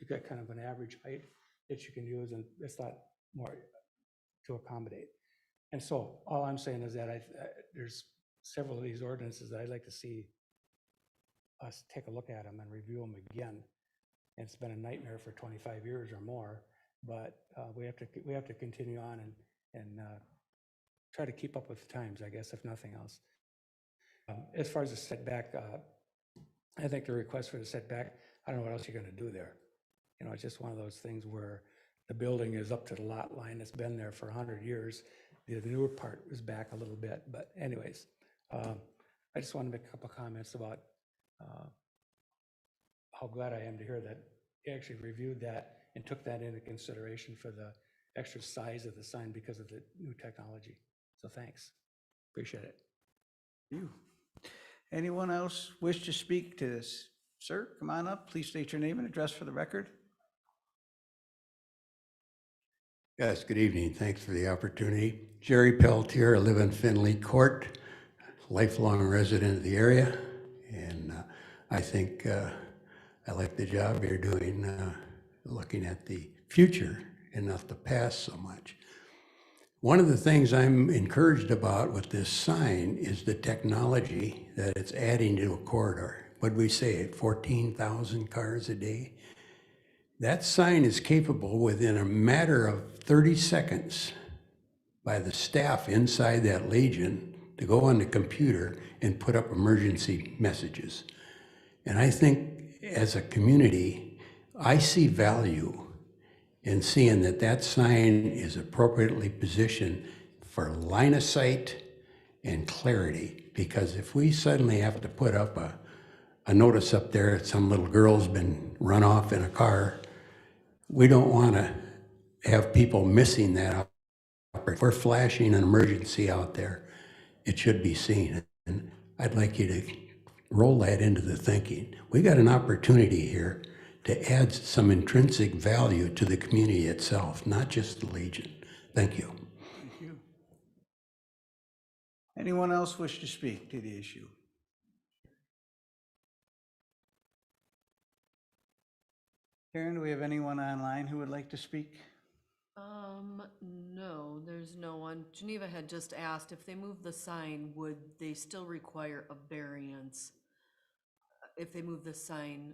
got kind of an average height that you can use, and it's not more to accommodate. And so all I'm saying is that there's several of these ordinances that I'd like to see us take a look at them and review them again and it's been a nightmare for 25 years or more, but we have to continue on and try to keep up with the times, I guess, if nothing else. As far as the setback, I think the request for the setback, I don't know what else you're gonna do there. You know, it's just one of those things where the building is up to the lot line. It's been there for 100 years. The newer part is back a little bit, but anyways, I just want to make a couple comments about how glad I am to hear that you actually reviewed that and took that into consideration for the extra size of the sign because of the new technology. So thanks. Appreciate it. You. Anyone else wish to speak to this? Sir, come on up. Please state your name and address for the record. Yes, good evening. Thanks for the opportunity. Jerry Peltier, I live in Finley Court, lifelong resident of the area, and I think I like the job you're doing, looking at the future and not the past so much. One of the things I'm encouraged about with this sign is the technology that it's adding to a corridor. What'd we say, 14,000 cars a day? That sign is capable within a matter of 30 seconds by the staff inside that Legion to go on the computer and put up emergency messages. And I think as a community, I see value in seeing that that sign is appropriately positioned for line of sight and clarity. Because if we suddenly have to put up a notice up there that some little girl's been run off in a car, we don't want to have people missing that. If we're flashing an emergency out there, it should be seen. And I'd like you to roll that into the thinking. We got an opportunity here to add some intrinsic value to the community itself, not just the Legion. Thank you. Thank you. Anyone else wish to speak to the issue? Karen, do we have anyone online who would like to speak? No, there's no one. Geneva had just asked if they move the sign, would they still require a variance? If they move the sign,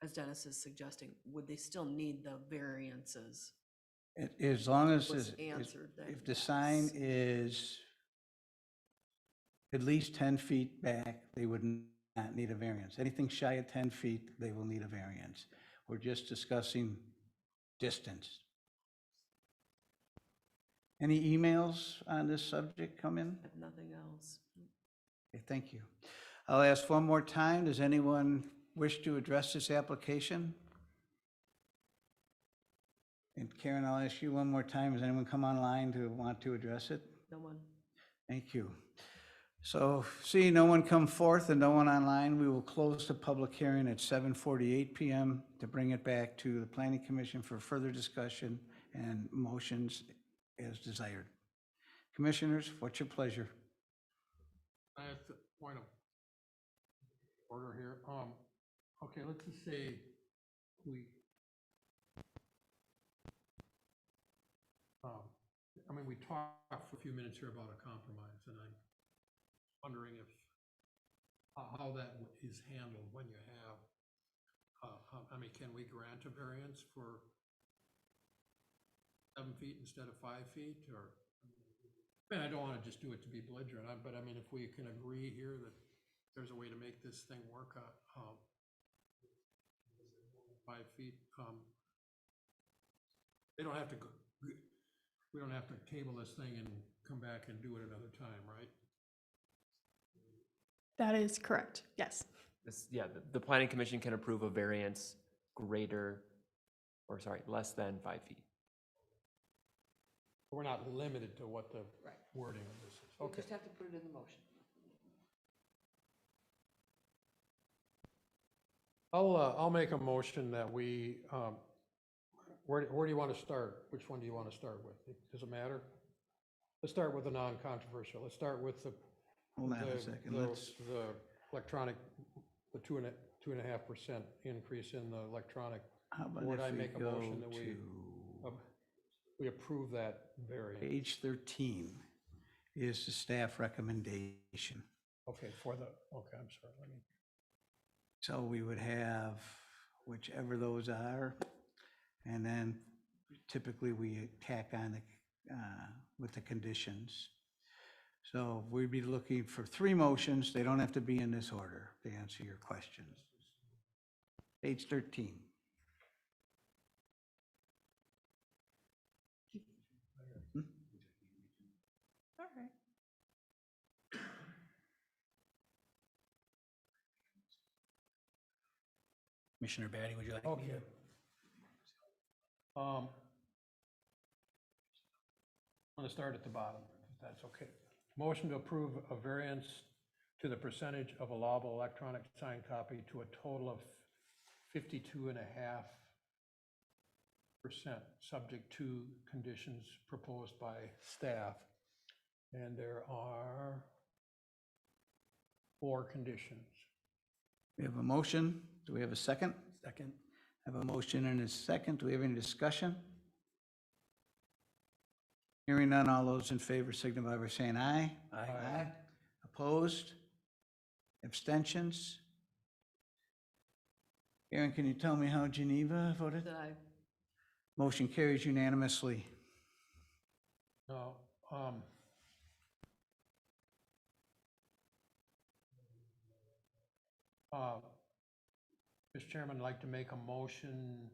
as Dennis is suggesting, would they still need the variances? As long as, Was answered that if the sign is at least 10 feet back, they would not need a variance. Anything shy of 10 feet, they will need a variance. We're just discussing distance. Any emails on this subject come in? If nothing else. Okay, thank you. I'll ask one more time. Does anyone wish to address this application? And Karen, I'll ask you one more time. Has anyone come online to want to address it? No one. Thank you. So seeing no one come forth and no one online, we will close the public hearing at 7:48 p.m. to bring it back to the Planning Commission for further discussion and motions as desired. Commissioners, what's your pleasure? I have a point of order here. Okay, let's just say we talked for a few minutes here about a compromise, and I'm wondering if, how that is handled when you have, can we grant a variance for 7 feet instead of 5 feet, or, I don't want to just do it to be belligerent, but if we can agree here that there's a way to make this thing work, 5 feet, they don't have to go, we don't have to table this thing and come back and do it another time, right? That is correct, yes. Yeah, the planning commission can approve a variance less than 5 feet. We're not limited to what the Right. wording of this is. You Okay. just have to put it in the motion. I'll make a motion that we, where do you want to start? Which one do you want to start with? Does it matter? Let's start with the non-controversial. Let's start with the Hold on a second. Let's, the electronic, the 2.5% increase in the electronic. how about Would I if we make a go motion that to we approve that variance? page 13 is the staff recommendation. Okay, I'm sorry, let me. So we would have whichever those are. And then typically we tack on with the conditions. So we'd be looking for 3 motions. They don't have to be in this order to answer your questions. Page 13. All right. Commissioner Batty, would you like me Okay. to? I'm going to start at the bottom, if that's okay. Motion to approve a variance to the percentage of allowable electronic sign copy to a total of 52.5%, subject to conditions proposed by staff. And there are 4 conditions. We have a motion. Do we have a second? Second. I have a motion and a second. Do we have any discussion? Hearing none, all those in favor signify by saying aye. Aye. Opposed? Abstentions? Aaron, can you tell me how Geneva voted? Did I? Motion carries unanimously. Now, Mr. Chairman, I'd like to make a motion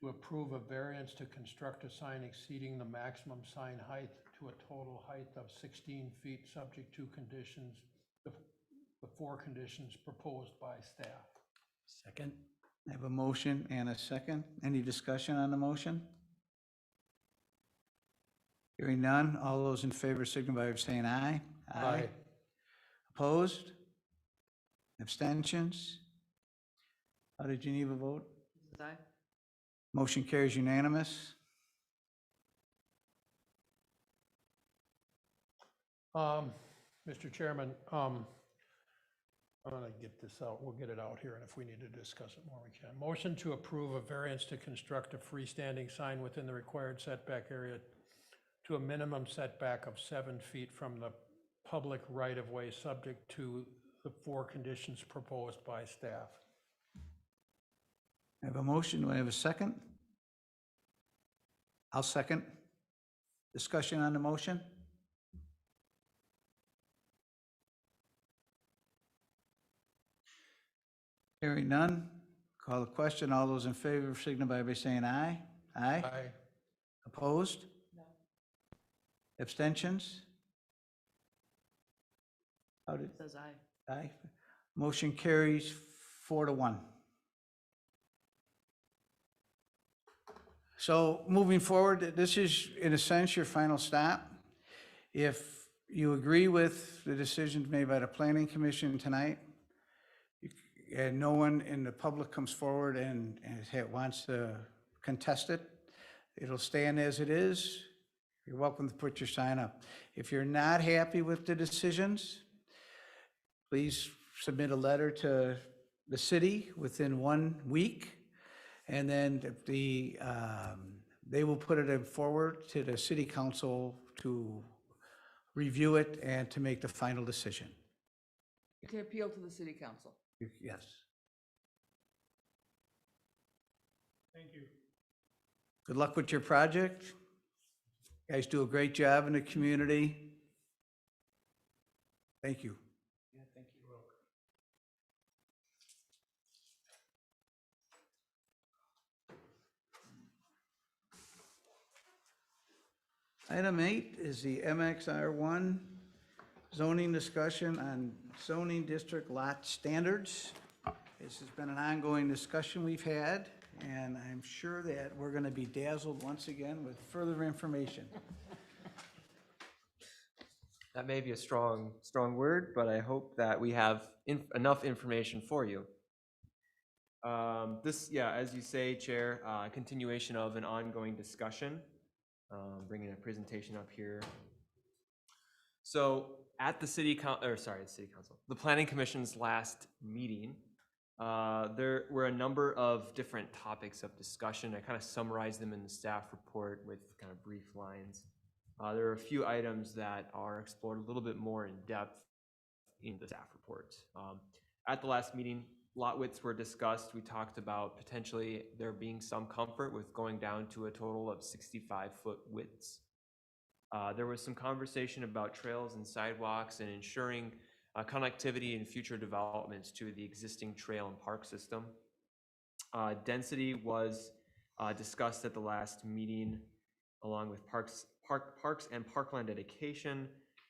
to approve a variance to construct a sign exceeding the maximum sign height to a total height of 16 feet, subject to conditions, the 4 conditions proposed by staff. Second. I have a motion and a second. Any discussion on the motion? Hearing none, all those in favor signify by saying aye. Aye. Opposed? Abstentions? How did Geneva vote? Did I? Motion carries unanimous. Mr. Chairman, I'm going to get this out. We'll get it out here, and if we need to discuss it more, we can. Motion to approve a variance to construct a freestanding sign within the required setback area to a minimum setback of 7 feet from the public right-of-way, subject to the 4 conditions proposed by staff. I have a motion. Do I have a second? I'll second. Discussion on the motion? Hearing none, call the question. All those in favor signify by saying aye. Aye. Aye. Opposed? No. Abstentions? How did, Says aye. aye? Motion carries 4-1. So moving forward, this is in a sense your final stop. If you agree with the decisions made by the Planning Commission tonight, and no one in the public comes forward and wants to contest it, it'll stand as it is. You're welcome to put your sign up. If you're not happy with the decisions, please submit a letter to the city within 1 week. And then they will put it forward to the city council to review it and to make the final decision. You can appeal to the city council. Yes. Thank you. Good luck with your project. You guys do a great job in the community. Thank you. Yeah, thank you. Item 8 is the MXR1 zoning discussion on zoning district lot standards. This has been an ongoing discussion we've had, and I'm sure that we're going to be dazzled once again with further information. That may be a strong word, but I hope that we have enough information for you. This, yeah, as you say, Chair, continuation of an ongoing discussion. Bringing a presentation up here. So at the the Planning Commission's last meeting, there were a number of different topics of discussion. I kind of summarized them in the staff report with kind of brief lines. There are a few items that are explored a little bit more in depth in the staff report. At the last meeting, lot widths were discussed. We talked about potentially there being some comfort with going down to a total of 65-foot widths. There was some conversation about trails and sidewalks and ensuring connectivity in future developments to the existing trail and park system. Density was discussed at the last meeting, along with parks and parkland dedication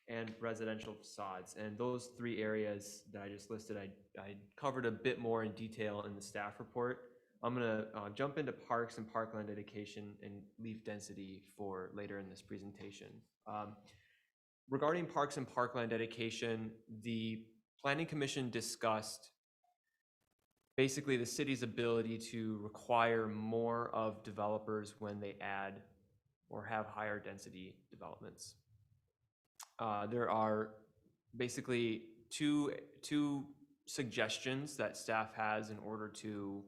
and residential facades. And those three areas that I just listed, I covered a bit more in detail in the staff report. I'm gonna jump into parks and parkland dedication and leave density for later in this presentation. Regarding parks and parkland dedication, the Planning Commission discussed basically the city's ability to require more of developers when they add or have higher density developments. There are basically two suggestions that staff has in order to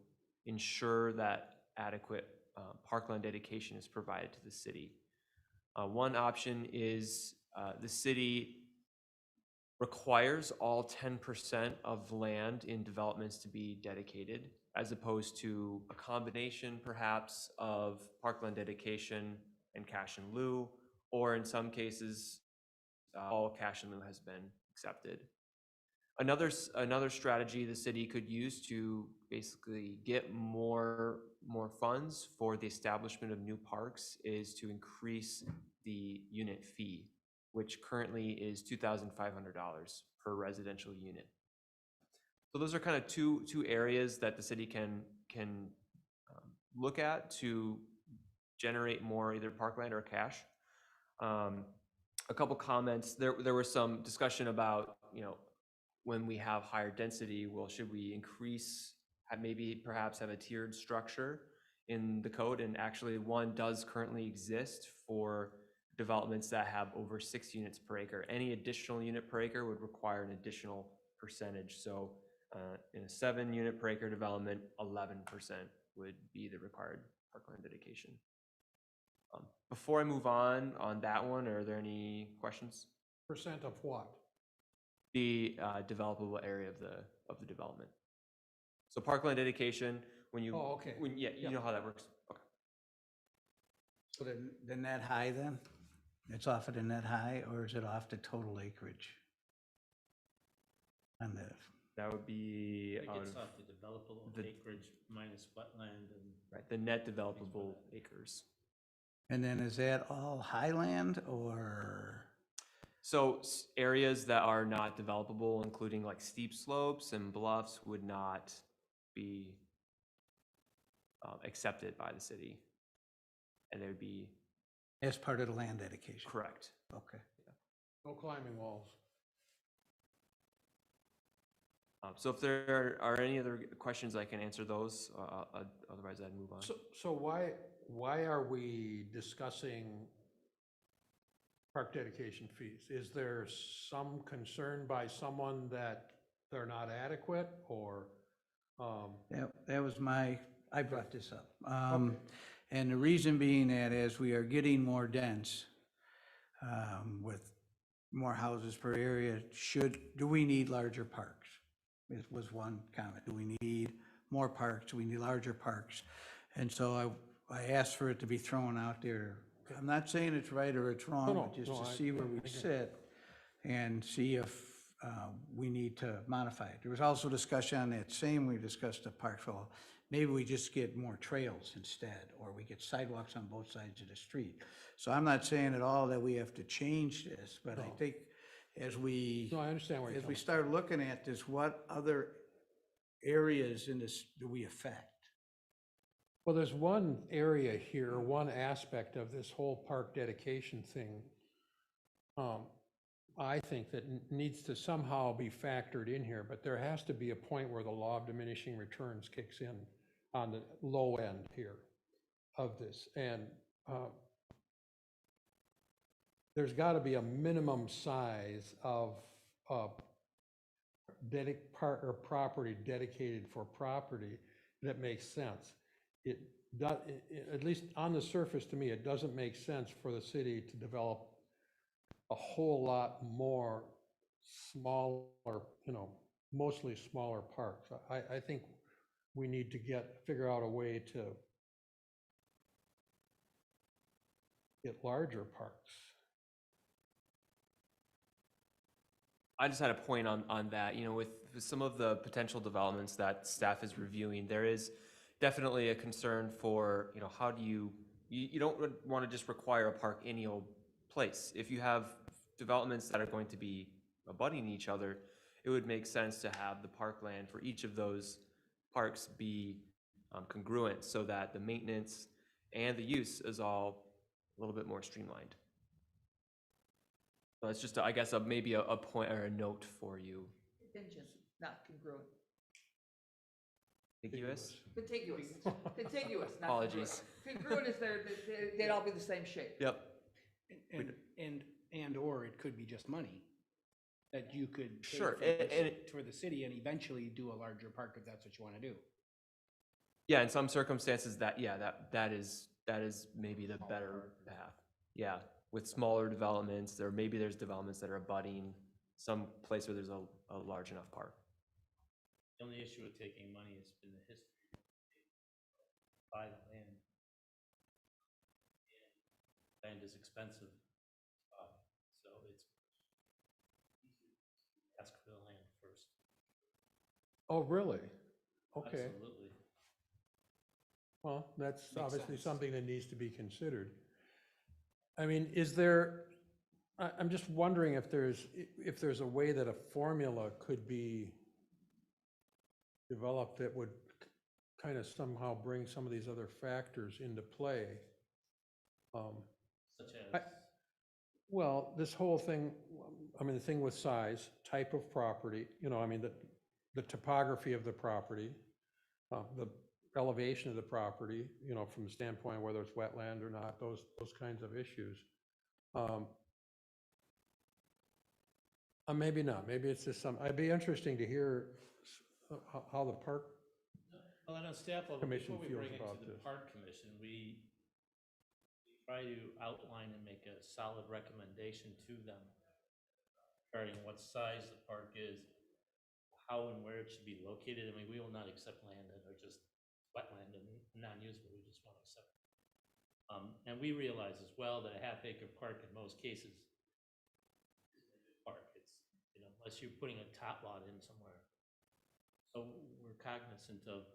ensure that adequate parkland dedication is provided to the city. One option is the city requires all 10% of land in developments to be dedicated, as opposed to a combination perhaps of parkland dedication and cash in lieu, or in some cases, all cash in lieu has been accepted. Another strategy the city could use to basically get more funds for the establishment of new parks is to increase the unit fee, which currently is $2,500 per residential unit. So those are kind of two areas that the city can look at to generate more either parkland or cash. A couple comments. There was some discussion about, when we have higher density, well, should we increase, maybe perhaps have a tiered structure in the code? And actually one does currently exist for developments that have over 6 units per acre. Any additional unit per acre would require an additional percentage. So in a 7 unit per acre development, 11% would be the required parkland dedication. Before I move on that one, are there any questions? Percent of what? The developable area of the development. So parkland dedication, when you, Oh, okay. you know how that works. Okay. So the net high then? It's off of the net high, or is it off the total acreage? On the, That would be It out gets of, off the developable acreage minus wetland and. right, the net developable acres. and then is that all highland or? So areas that are not developable, including like steep slopes and bluffs, would not be accepted by the city. And they would be. As part of the land dedication? Correct. Okay. No climbing walls. So if there are any other questions, I can answer those. Otherwise, I'd move on. So why are we discussing park dedication fees? Is there some concern by someone that they're not adequate, or? That was I brought this up. And the reason being that as we are getting more dense, with more houses per area, do we need larger parks? It was one comment. Do we need more parks? Do we need larger parks? And so I asked for it to be thrown out there. I'm not saying it's right or it's wrong, but just to see where we sit and see if we need to modify it. There was also discussion on that same, we discussed the parks. Well, maybe we just get more trails instead, or we get sidewalks on both sides of the street. So I'm not saying at all that we have to change this, but I think as we, No, I understand where you're as we coming start looking at this, what other areas in this do we affect? Well, there's one area here, one aspect of this whole park dedication thing, I think that needs to somehow be factored in here, but there has to be a point where the law of diminishing returns kicks in on the low end here of this. And there's got to be a minimum size of property dedicated for property that makes sense. It does, at least on the surface to me, it doesn't make sense for the city to develop a whole lot more smaller, mostly smaller parks. I think we need to figure out a way to get larger parks. I just had a point on that, with some of the potential developments that staff is reviewing, there is definitely a concern for, how do you don't want to just require a park any old place. If you have developments that are going to be abutting each other, it would make sense to have the parkland for each of those parks be congruent so that the maintenance and the use is all a little bit more streamlined. So it's just, I guess, maybe a point or a note for you. Contingent, not congruent. Contiguous? Contiguous, contiguous, not Apologies. congruent. Congruent is they'd all be the same shape. Yep. And/or it could be just money that you could pay Sure, for the city and eventually do a larger park if that's what you want to do. Yeah, in some circumstances that is maybe the better path. Yeah, with smaller developments, maybe there's developments that are abutting some place where there's a large enough park. The only issue with taking money has been the history. Buy the land. And land is expensive. So it's ask for the land first. Oh, really? Okay. Absolutely. Well, that's Makes obviously sense. something that needs to be considered. I mean, I'm just wondering if there's a way that a formula could be developed that would kind of somehow bring some of these other factors into play. Such as, Well, this whole thing, the thing with size, type of property, the topography of the property, the elevation of the property, from the standpoint of whether it's wetland or not, those kinds of issues. Maybe not, maybe it's just it'd be interesting to hear how the park, well, on a staff level, Commission before we feels bring it about to the this. park commission, we try to outline and make a solid recommendation to them regarding what size the park is, how and where it should be located. I mean, we will not accept land that are just wetland and non-usable. We just want to accept. And we realize as well that a half-acre park in most cases isn't a good park. It's, unless you're putting a top lot in somewhere. So we're cognizant of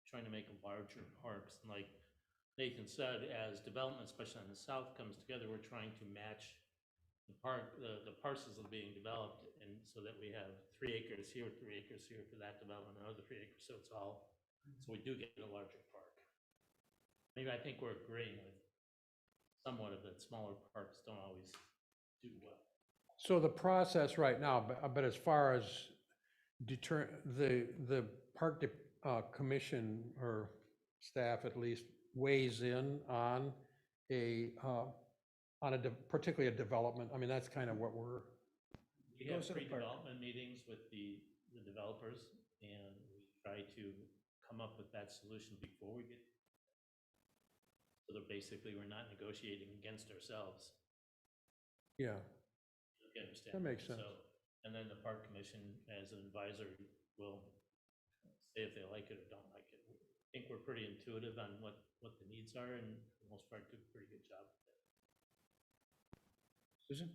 trying to make them larger parks. And like Nathan said, as development, especially on the south, comes together, we're trying to match the parcels that are being developed, and so that we have 3 acres here, 3 acres here for that development, another 3 acres, so we do get a larger park. Maybe I think we're agreeing with somewhat of that smaller parks don't always do well. so the process right now, but as far as the park commission or staff at least weighs in on particularly a development. That's kind of what we're. We have pre-development meetings with the developers, and we try to come up with that solution before we get. So that basically we're not negotiating against ourselves. Yeah. You understand? That makes sense. So, and then the park commission, as an advisor, will say if they like it or don't like it. I think we're pretty intuitive on what the needs are, and for the most part, do a pretty good job with it. Susan?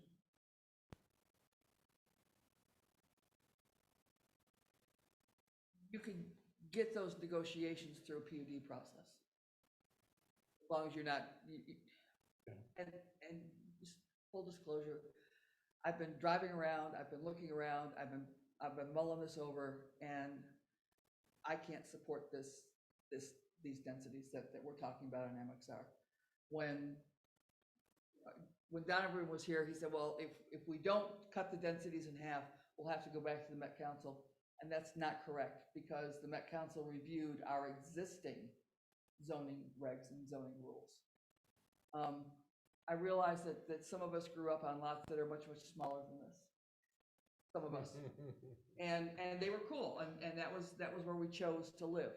You can get those negotiations through a PUD process. As long as you're not, and just full disclosure, I've been driving around, I've been looking around, I've been mulling this over, and I can't support these densities that we're talking about in MXR. When Donovan was here, he said, well, if we don't cut the densities in half, we'll have to go back to the Met Council. And that's not correct, because the Met Council reviewed our existing zoning regs and zoning rules. I realize that some of us grew up on lots that are much, much smaller than this. Some of us. And they were cool, and that was where we chose to live.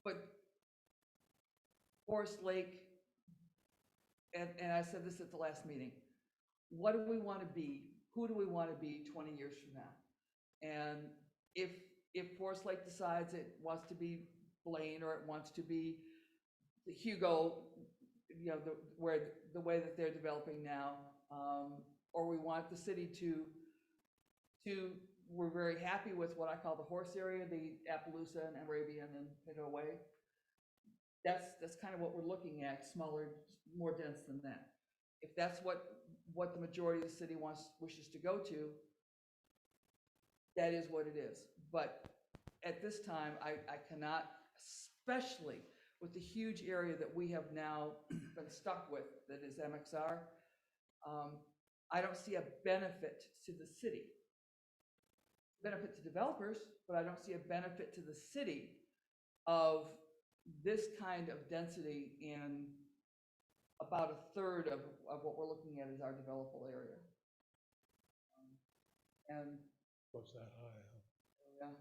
But Forest Lake, and I said this at the last meeting, what do we want to be who do we want to be 20 years from now? And if Forest Lake decides it wants to be Blaine, or it wants to be Hugo, you know, the way that they're developing now, or we want the city we're very happy with what I call the horse area, the Appaloosa and Arabian and Pinto Way. That's kind of what we're looking at, smaller, more dense than that. If that's what the majority of the city wishes to go to, that is what it is. But at this time, I cannot, especially with the huge area that we have now been stuck with, that is MXR, I don't see a benefit to the city. Benefit to developers, but I don't see a benefit to the city of this kind of density in about a third of what we're looking at as our developable area. And What's that high? yeah.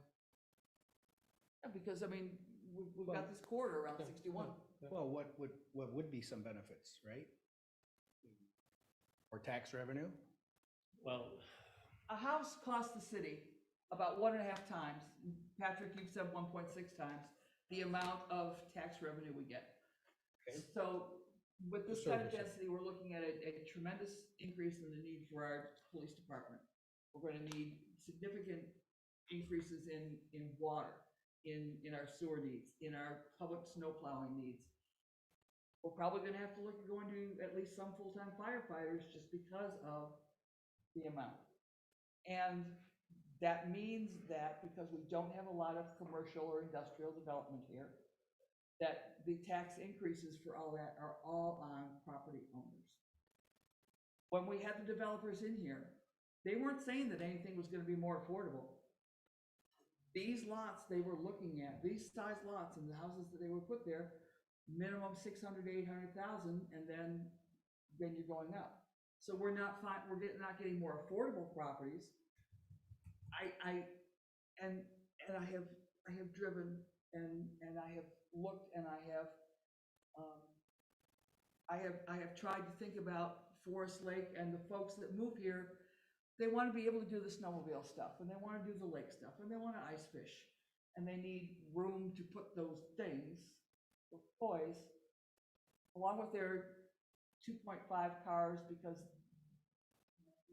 Yeah, because I mean, we've got this corridor around 61. Well, what would be some benefits, right? Or tax revenue? Well, A house costs the city about 1.5 times, Patrick, you've said 1.6 times, the amount of tax revenue we get. Okay. So with this kind of Services. density, we're looking at a tremendous increase in the need for our police department. We're going to need significant increases in water, in our sewer needs, in our public snow plowing needs. We're probably going to have to look at going to at least some full-time firefighters just because of the amount. And that means that because we don't have a lot of commercial or industrial development here, that the tax increases for all that are all on property owners. When we had the developers in here, they weren't saying that anything was going to be more affordable. These lots they were looking at, these size lots and the houses that they were put there, minimum 600 to 800,000, and then you're going up. So we're not getting more affordable properties. I have driven and I have looked and I have tried to think about Forest Lake and the folks that move here. They want to be able to do the snowmobile stuff, and they want to do the lake stuff, and they want to ice fish, and they need room to put those things, those toys, along with their 2.5 cars, because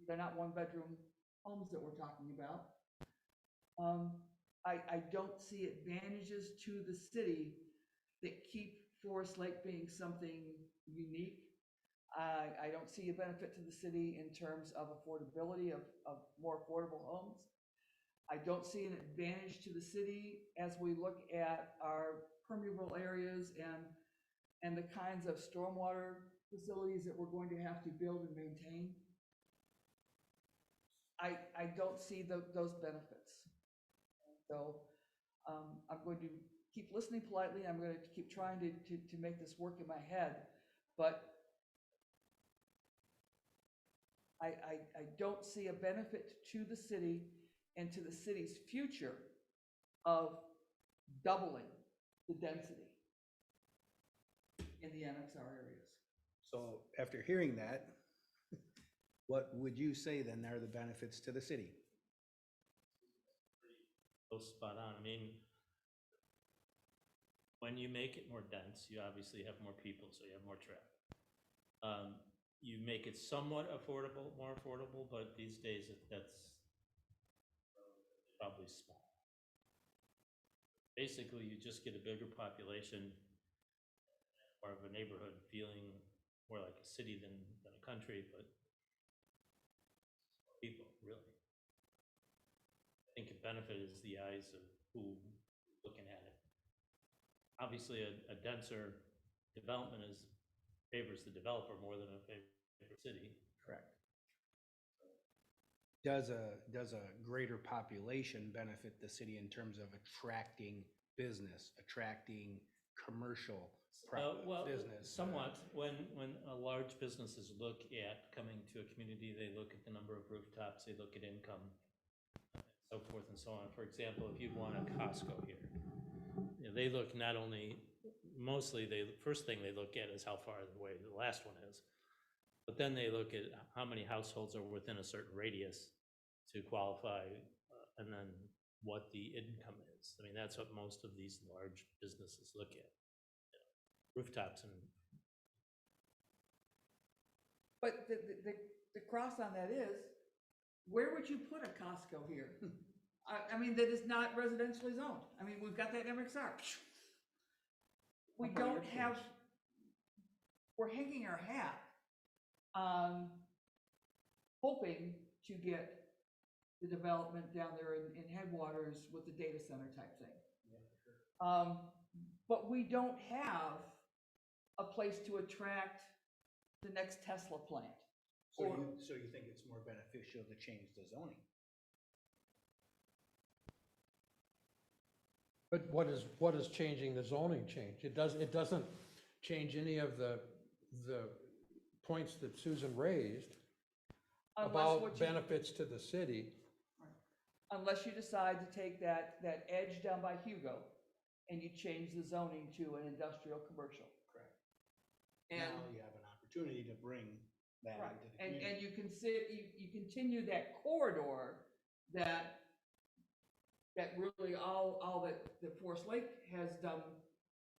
they're not one-bedroom homes that we're talking about. I don't see advantages to the city that keep Forest Lake being something unique. I don't see a benefit to the city in terms of affordability of more affordable homes. I don't see an advantage to the city as we look at our permeable areas and the kinds of stormwater facilities that we're going to have to build and maintain. I don't see those benefits. So I'm going to keep listening politely. I'm going to keep trying to make this work in my head, but I don't see a benefit to the city and to the city's future of doubling the density in the MXR areas. So after hearing that, what would you say then are the benefits to the city? both spot on. I mean, when you make it more dense, you obviously have more people, so you have more traffic. You make it somewhat affordable, more affordable, but these days that's probably small. Basically, you just get a bigger population, more of a neighborhood feeling more like a city than a country, but people, really. I think a benefit is the eyes of who looking at it. Obviously, a denser development favors the developer more than it favors the city. Correct. Does a greater population benefit the city in terms of attracting business, attracting commercial Well, business? somewhat. When a large businesses look at coming to a community, they look at the number of rooftops, they look at income, so forth and so on. For example, if you want a Costco here, you know, they look not only, mostly, first thing they look at is how far away the last one is. But then they look at how many households are within a certain radius to qualify, and then what the income is. I mean, that's what most of these large businesses look at. Rooftops and But the cross on that is, where would you put a Costco here? I mean, that is not residentially zoned. I mean, we've got that MXR. We don't have, we're hanging our hat on hoping to get the development down there in Headwaters with the data center type thing. But we don't have a place to attract the next Tesla plant. So Or- you think it's more beneficial to change the zoning? But what is changing the zoning change? It doesn't change any of the points that Susan raised Unless about what you- benefits to the city. Unless you decide to take that edge down by Hugo and you change the zoning to an industrial commercial. Correct. And, Now you have an opportunity to bring that right, into the community. and you continue that corridor that really all that Forest Lake has done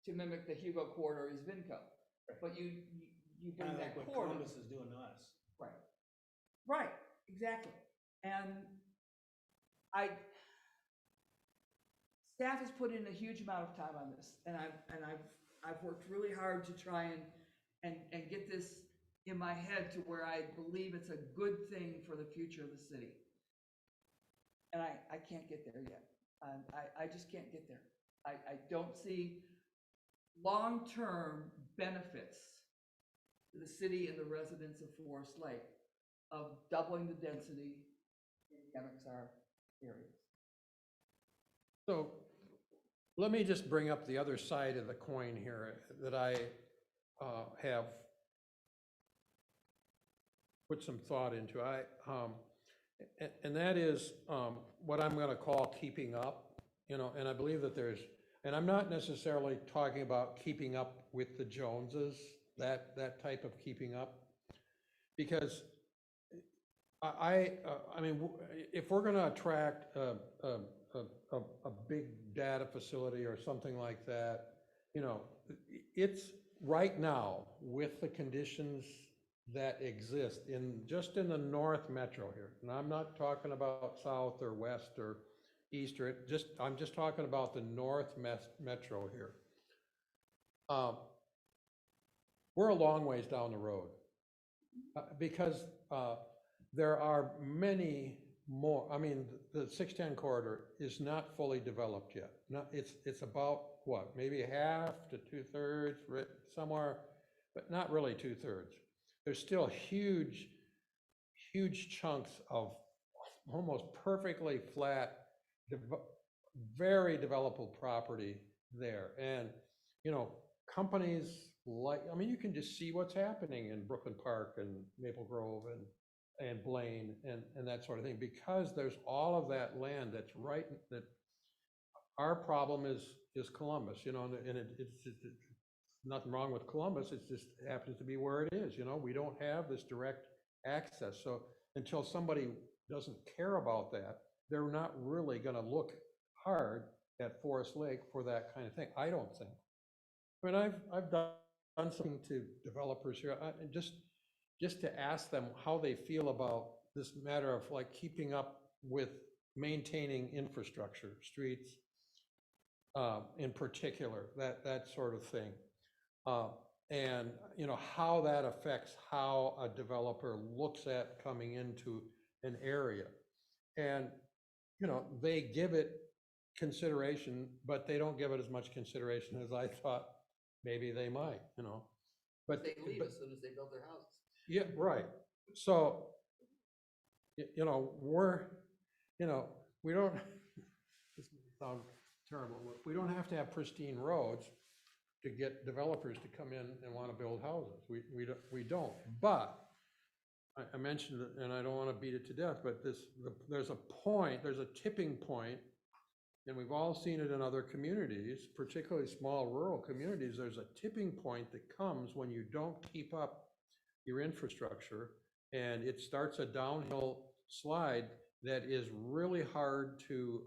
to mimic the Hugo corridor is Vinco. But you bring Kinda that like what corridor. Columbus is doing to us. Right, right, exactly. And staff has put in a huge amount of time on this, and I've worked really hard to try and get this in my head to where I believe it's a good thing for the future of the city. And I can't get there yet. I just can't get there. I don't see long-term benefits to the city and the residents of Forest Lake of doubling the density in the MXR areas. So let me just bring up the other side of the coin here that I have put some thought into. And that is what I'm going to call keeping up, and I believe that and I'm not necessarily talking about keeping up with the Joneses, that type of keeping up, because I mean, if we're going to attract a big data facility or something like that, it's right now with the conditions that exist just in the North Metro here. And I'm not talking about South or West or East or I'm just talking about the North Metro here. We're a long ways down the road because there are many more. I mean, the 610 corridor is not fully developed yet. It's about what, maybe half to 2/3 somewhere, but not really 2/3. There's still huge chunks of almost perfectly flat, very developable property there. And, companies I mean, you can just see what's happening in Brooklyn Park and Maple Grove and Blaine and that sort of thing, because there's all of that land that's right, that our problem is Columbus, and it's nothing wrong with Columbus, it just happens to be where it is, we don't have this direct access. So until somebody doesn't care about that, they're not really gonna look hard at Forest Lake for that kind of thing, I don't think. I mean, I've done something to developers here, and just to ask them how they feel about this matter of like keeping up with maintaining infrastructure, streets, in particular, that sort of thing. And how that affects how a developer looks at coming into an area. And, they give it consideration, but they don't give it as much consideration as I thought maybe they might, But They leave as soon as they build their houses. yeah, right. So, we don't, this sounds terrible, but we don't have to have pristine roads to get developers to come in and want to build houses. We don't. But I mentioned it, and I don't want to beat it to death, but there's a tipping point, and we've all seen it in other communities, particularly small rural communities. There's a tipping point that comes when you don't keep up your infrastructure, and it starts a downhill slide that is really hard to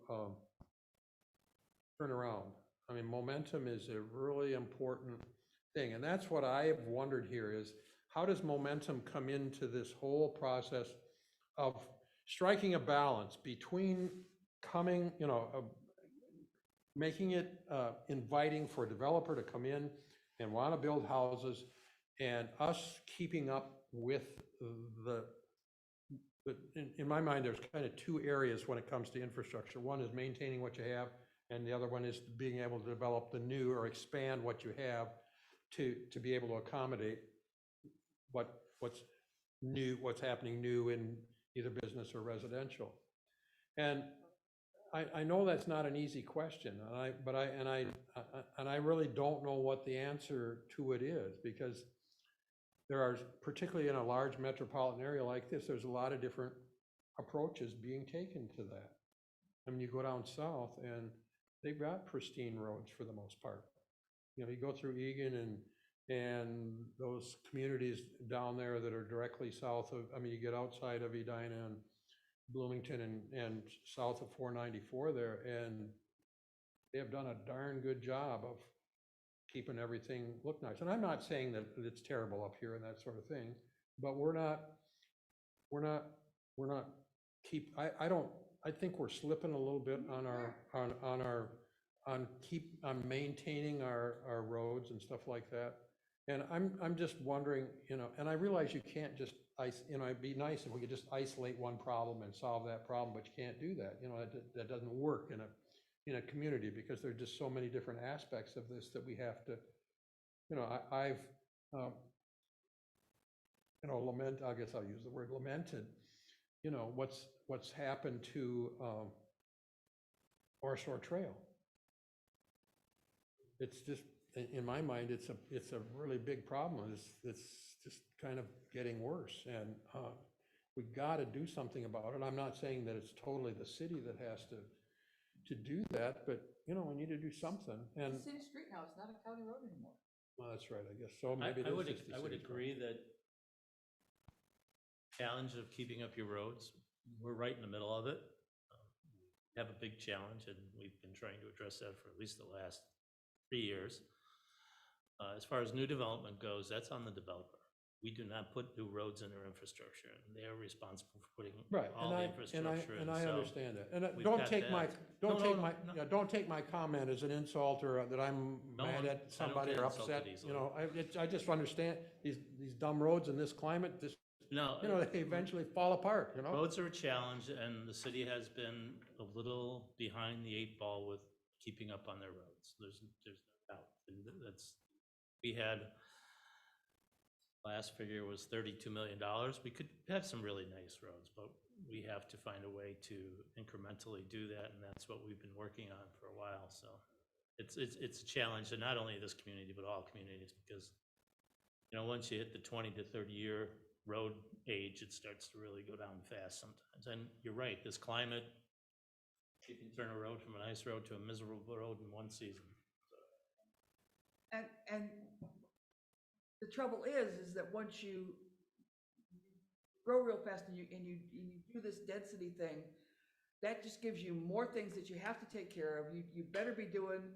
turn around. I mean, momentum is a really important thing, and that's what I have wondered here is, how does momentum come into this whole process of striking a balance between coming, making it inviting for a developer to come in and want to build houses, and us keeping up with in my mind, there's kind of two areas when it comes to infrastructure. One is maintaining what you have, and the other one is being able to develop the new or expand what you have to be able to accommodate what's new, what's happening new in either business or residential. And I know that's not an easy question, and I really don't know what the answer to it is, because there are, particularly in a large metropolitan area like this, there's a lot of different approaches being taken to that. I mean, you go down south and they've got pristine roads for the most part. You go through Egan and those communities down there that are directly south of, I mean, you get outside of Edina and Bloomington and south of 494 there, and they have done a darn good job of keeping everything look nice. And I'm not saying that it's terrible up here and that sort of thing, but I think we're slipping a little bit on maintaining our roads and stuff like that. And I'm just wondering, and I realize you can't just it'd be nice if we could just isolate one problem and solve that problem, but you can't do that. That doesn't work in a community, because there are just so many different aspects of this that we have to, I've, I guess I'll use the word lamented, what's happened to North Shore Trail. It's just, in my mind, it's a really big problem. It's just kind of getting worse, and we got to do something about it. I'm not saying that it's totally the city that has to do that, but we need to do something. And It's a city street now, it's not a county road anymore. well, that's right, I guess so. Maybe it is just the I would city's agree that challenge of keeping up your roads, we're right in the middle of it. We have a big challenge, and we've been trying to address that for at least the last 3 years. As far as new development goes, that's on the developer. We do not put new roads in their infrastructure, and they are responsible for putting all the infrastructure in. And I So understand that. And we've don't got take my, that. don't take my comment as an insult or that I'm No, mad I at don't somebody get or insulted upset. easily. I just understand these dumb roads in this climate, No, they eventually fall apart, roads are a challenge, and the city has been a little behind the 8 ball with keeping up on their roads. There's no doubt. And we had, last figure was $32 million. We could have some really nice roads, but we have to find a way to incrementally do that, and that's what we've been working on for a while. So it's a challenge to not only this community, but all communities, because once you hit the 20 to 30 year road age, it starts to really go down fast sometimes. And you're right, this climate, you can turn a road from a nice road to a miserable road in one season. And the trouble is that once you grow real fast and you do this density thing, that just gives you more things that you have to take care of. You better be doing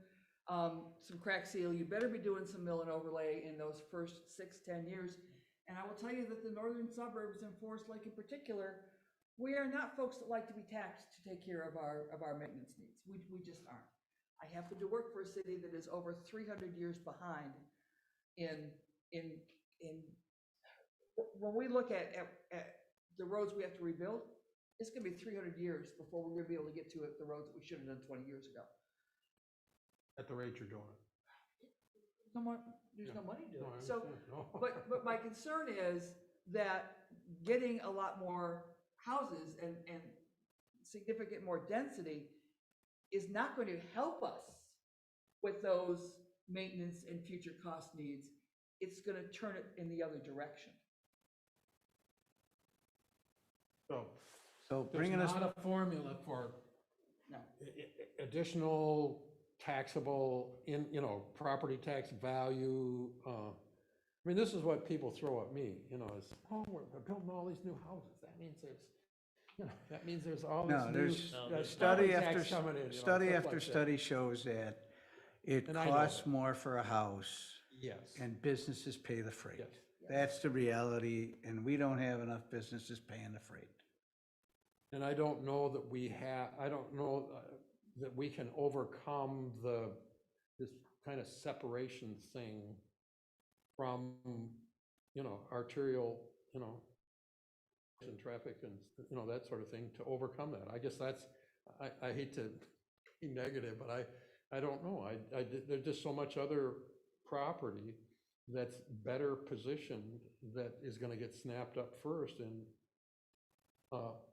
some crack seal, you better be doing some mill and overlay in those first 6-10 years. And I will tell you that the northern suburbs and Forest Lake in particular, we are not folks that like to be taxed to take care of our maintenance needs. We just aren't. I happen to work for a city that is over 300 years behind in when we look at the roads we have to rebuild, it's gonna be 300 years before we're gonna be able to get to the roads that we should have done 20 years ago. At the rate you're doing it. There's no money to do No, I it. So, understand. No. but my concern is that getting a lot more houses and significant more density is not going to help us with those maintenance and future cost needs. It's going to turn it in the other direction. So So there's bringing us, not a formula for No. additional taxable property tax value. I I mean, this is what people throw at me, you know, is, oh, we're building all these new houses. That means there's, you know, that means there's all this No, new. there's property study after, tax coming in, you know, study stuff after like that. study shows that it And I know costs that. more for a house Yes, and businesses pay the freight. yes. That's the reality, and we don't have enough businesses paying the freight. And I don't know that I don't know that we can overcome this kind of separation thing from, you know, arterial, you know, and traffic and, you know, that sort of thing to overcome that. I guess that's, I hate to be negative, but I don't know. There's just so much other property that's better positioned that is gonna get snapped up first and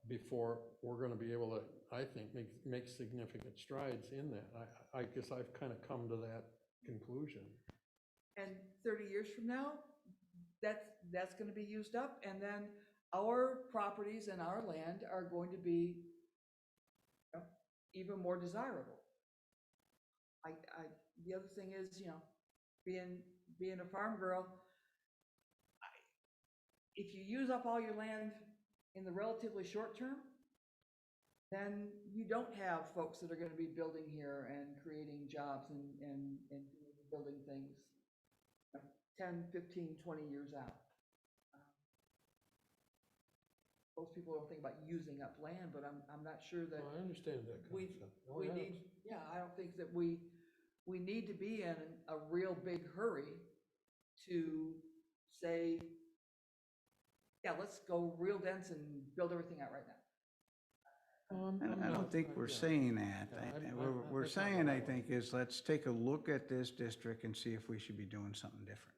before we're gonna be able to, I think, make significant strides in that. I guess I've kind of come to that conclusion. And 30 years from now, that's gonna be used up, and then our properties and our land are going to be, you know, even more desirable. The other thing is, you know, being a farm girl, if you use up all your land in the relatively short term, then you don't have folks that are gonna be building here and creating jobs and building things 10, 15, 20 years out. Most people don't think about using up land, but I'm not sure that I understand that we concept. Oh, we yes. need, yeah, I don't think that we need to be in a real big hurry to say, yeah, let's go real dense and build everything out right now. I don't think we're saying that. What we're saying, I think, is let's take a look at this district and see if we should be doing something different.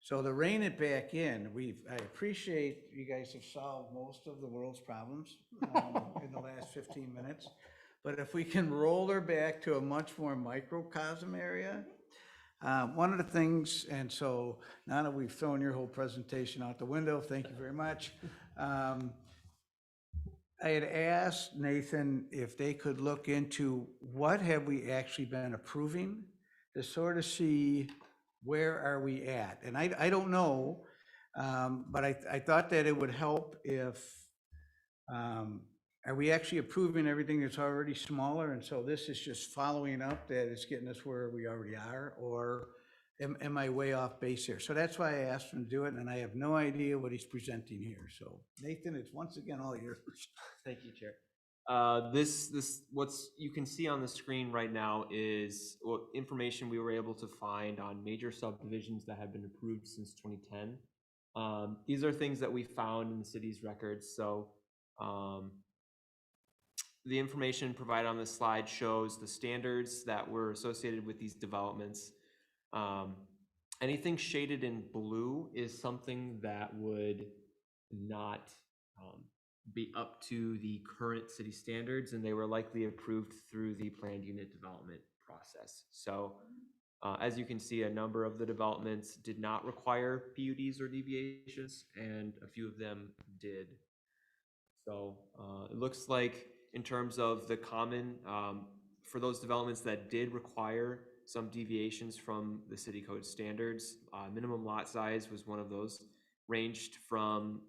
So to rein it back in, I appreciate you guys have solved most of the world's problems in the last 15 minutes. But if we can roll her back to a much more microcosm area, one of the things, and so now that we've thrown your whole presentation out the window, thank you very much. I had asked Nathan if they could look into what have we actually been approving to sort of see where are we at? And I don't know, but I thought that it would help if, are we actually approving everything that's already smaller? And so this is just following up that it's getting us where we already are, or am I way off base here? So that's why I asked him to do it, and I have no idea what he's presenting here. So Nathan, it's once again all yours. Thank you, Chair. What's you can see on the screen right now is what information we were able to find on major subdivisions that have been approved since 2010. These are things that we found in the city's records. So the information provided on this slide shows the standards that were associated with these developments. Anything shaded in blue is something that would not be up to the current city standards, and they were likely approved through the planned unit development process. So as you can see, a number of the developments did not require PUDs or deviations, and a few of them did. So it looks like in terms of the common, for those developments that did require some deviations from the city code standards, minimum lot size was one of those, ranged from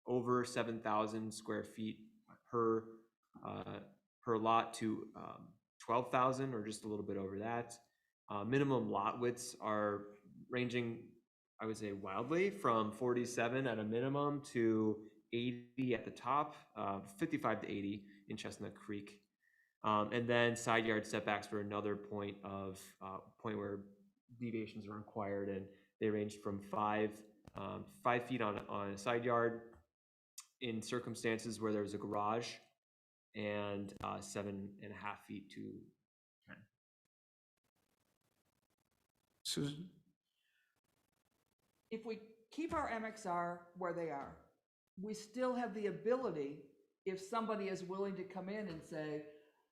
over 7,000 square feet per lot to 12,000 or just a little bit over that. Minimum lot widths are ranging, I would say wildly, from 47 at a minimum to 80 at the top, 55 to 80 in Chestnut Creek. And then side yard setbacks were another point where deviations are required, and they ranged from 5 feet on a side yard in circumstances where there's a garage, and 7.5 feet to 10. Susan? If we keep our MXR where they are, we still have the ability, if somebody is willing to come in and say,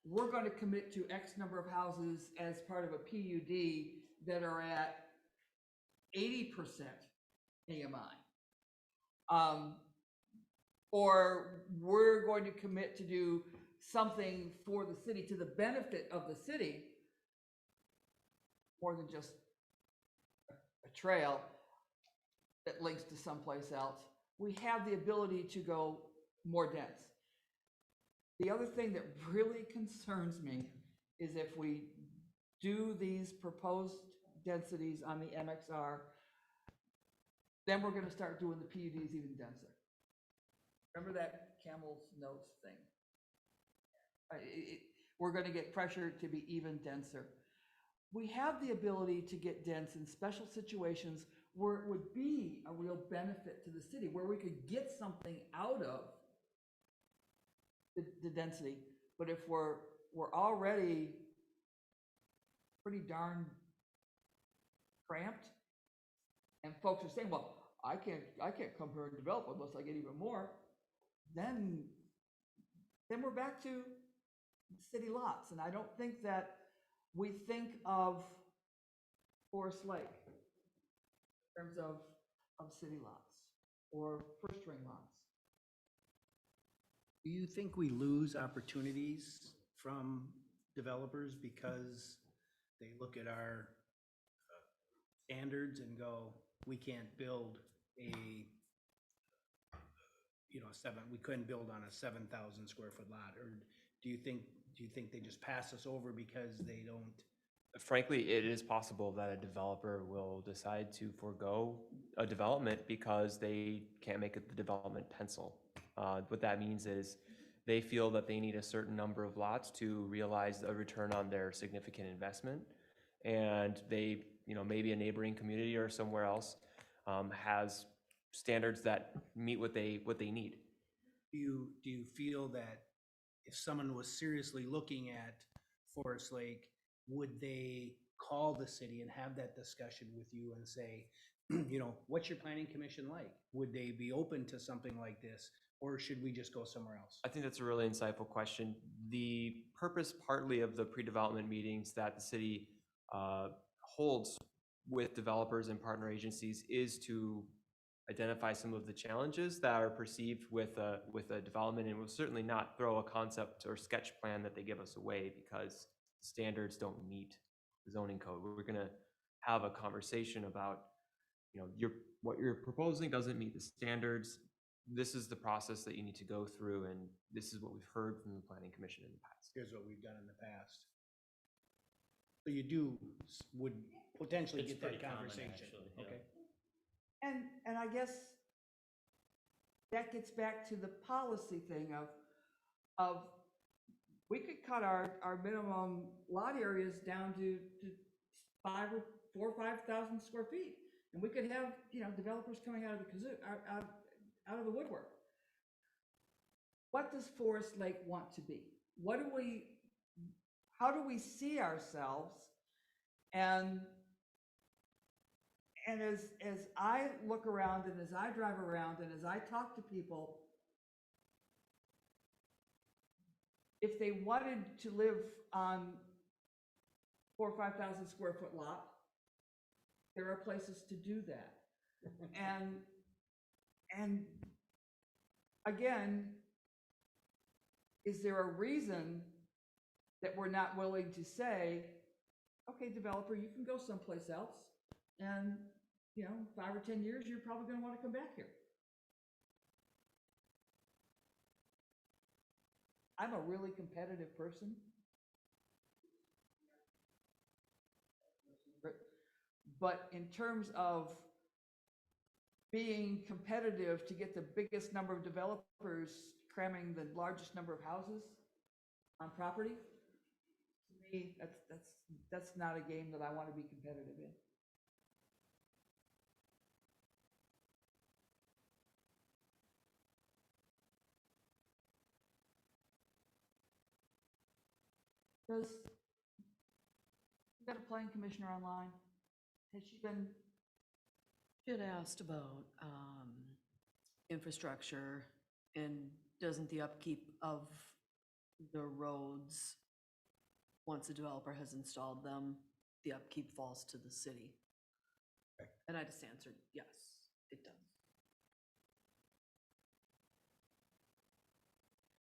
we're going to commit to X number of houses as part of a PUD that are at 80% AMI. Or we're going to commit to do something for the city to the benefit of the city, more than just trail that links to someplace else, we have the ability to go more dense. The other thing that really concerns me is if we do these proposed densities on the MXR, then we're gonna start doing the PUDs even denser. Remember that camel's nose thing? We're gonna get pressure to be even denser. We have the ability to get dense in special situations where it would be a real benefit to the city, where we could get something out of the density. But if we're already pretty darn cramped, and folks are saying, well, I can't come here and develop unless I get even more, then we're back to city lots. And I don't think that we think of Forest Lake in terms of city lots or first ring lots. Do you think we lose opportunities from developers because they look at our standards and go, we can't build a, we couldn't build on a 7,000 square foot lot? Or do you think they just pass us over because they don't? Frankly, it is possible that a developer will decide to forego a development because they can't make the development pencil. What that means is they feel that they need a certain number of lots to realize a return on their significant investment. And they, maybe a neighboring community or somewhere else has standards that meet what they need. Do you feel that if someone was seriously looking at Forest Lake, would they call the city and have that discussion with you and say, what's your planning commission like? Would they be open to something like this, or should we just go somewhere else? I think that's a really insightful question. The purpose partly of the pre-development meetings that the city holds with developers and partner agencies is to identify some of the challenges that are perceived with a development, and we'll certainly not throw a concept or sketch plan that they give us away because standards don't meet the zoning code. We're going to have a conversation about, what you're proposing doesn't meet the standards. This is the process that you need to go through, and this is what we've heard from the Planning Commission in the past. Here's what we've done in the past. So you would potentially It's get that pretty common, conversation. actually, yeah. Okay. And I guess that gets back to the policy thing of we could cut our minimum lot areas down to 4,000 or 5,000 square feet. And we could have, developers coming out of the out of the woodwork. What does Forest Lake want to be? How do we see ourselves? And as I look around and as I drive around and as I talk to people, if they wanted to live on 4,000 or 5,000 square foot lot, there are places to do that. And again, is there a reason that we're not willing to say, okay, developer, you can go someplace else, and 5 or 10 years, you're probably going to want to come back here. I'm a really competitive person. But in terms of being competitive to get the biggest number of developers cramming the largest number of houses on property, to me, that's not a game that I want to be competitive in. Does, you got a planning commissioner online? Has she been? She had asked about infrastructure, and doesn't the upkeep of the roads, once a developer has installed them, the upkeep falls to the city? And I just answered, yes, it does.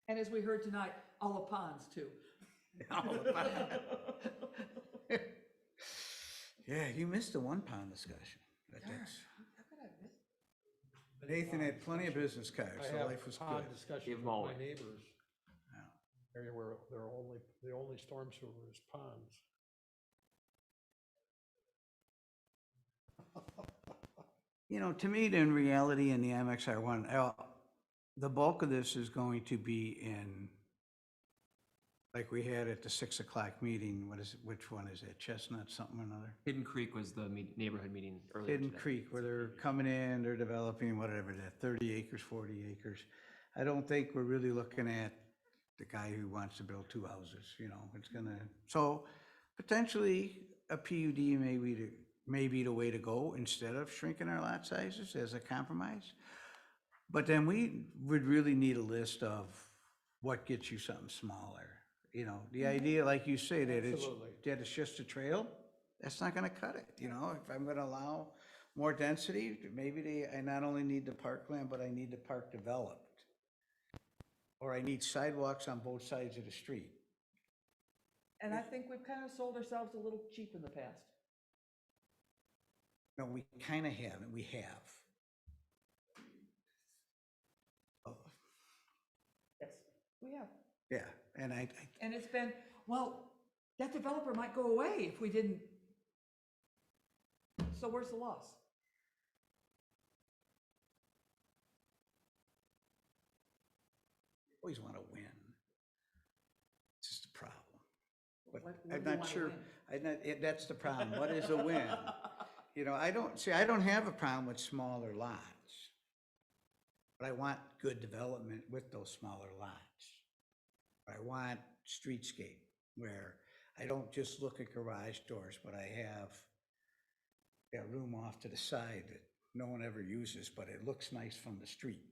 And as we heard tonight, all the ponds too. Yeah, you missed the one pond discussion. But Nathan had plenty of business cards, I so have life was good. pond discussions Give with 'em all my away. neighbors. Area where the only storm sewer is ponds. You know, to me, in reality, in the MXR1, the bulk of this is going to be in, like we had at the 6 o'clock meeting, which one is it, Chestnut something or another? Hidden Creek was the neighborhood meeting earlier Hidden today. Creek, where they're coming in, they're developing whatever that, 30 acres, 40 acres. I don't think we're really looking at the guy who wants to build 2 houses, you know, it's gonna, so potentially a PUD may be the way to go instead of shrinking our lot sizes as a compromise. But then we would really need a list of what gets you something smaller. You know, the idea, like you say, that it's just a trail, that's not gonna cut it, you know? If I'm gonna allow more density, maybe I not only need the parkland, but I need the park developed. Or I need sidewalks on both sides of the street. And I think we've kind of sold ourselves a little cheap in the past. No, we kind of haven't, we have. Oh, Yes, we have. yeah, and And it's been, well, that developer might go away if we didn't. So where's the loss? always want to win. It's just a problem. But What I'm do you not wanna sure, win? that's the problem. What is a win? You know, I don't have a problem with smaller lots. But I want good development with those smaller lots. I want streetscape where I don't just look at garage doors, but I have a room off to the side that no one ever uses, but it looks nice from the street.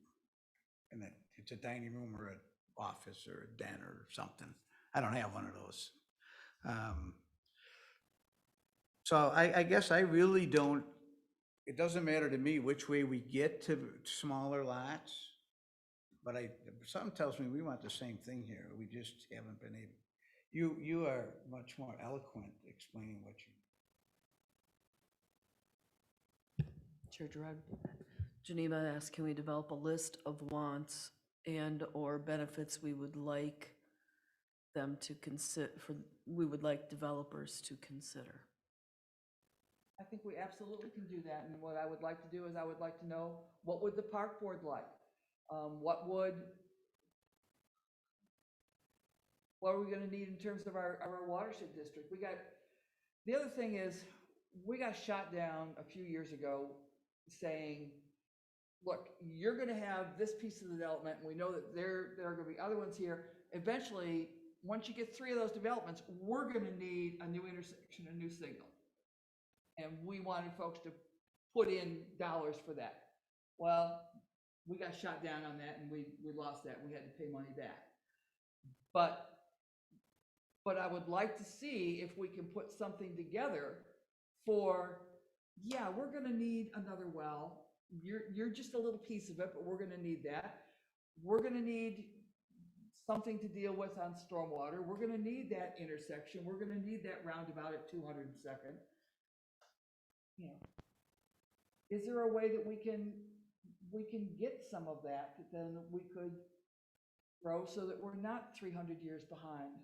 And that it's a dining room or an office or a den or something. I don't have one of those. So I guess I really don't, it doesn't matter to me which way we get to smaller lots. But something tells me we want the same thing here. We just haven't been able. You are much more eloquent explaining what you. Chair Gerard, Geneva asked, can we develop a list of wants and/or benefits we would like them to we would like developers to consider? I think we absolutely can do that, and what I would like to do is I would like to know, what would the park board like? What are we gonna need in terms of our watershed district? The other thing is, we got shot down a few years ago saying, look, you're gonna have this piece of development, and we know that there are gonna be other ones here. Eventually, once you get 3 of those developments, we're gonna need a new intersection, a new signal. And we wanted folks to put in dollars for that. Well, we got shot down on that and we lost that. We had to pay money back. But I would like to see if we can put something together for, yeah, we're gonna need another well. You're just a little piece of it, but we're gonna need that. We're gonna need something to deal with on stormwater. We're gonna need that intersection. We're gonna need that roundabout at 202nd. You know, is there a way that we can get some of that then we could grow so that we're not 300 years behind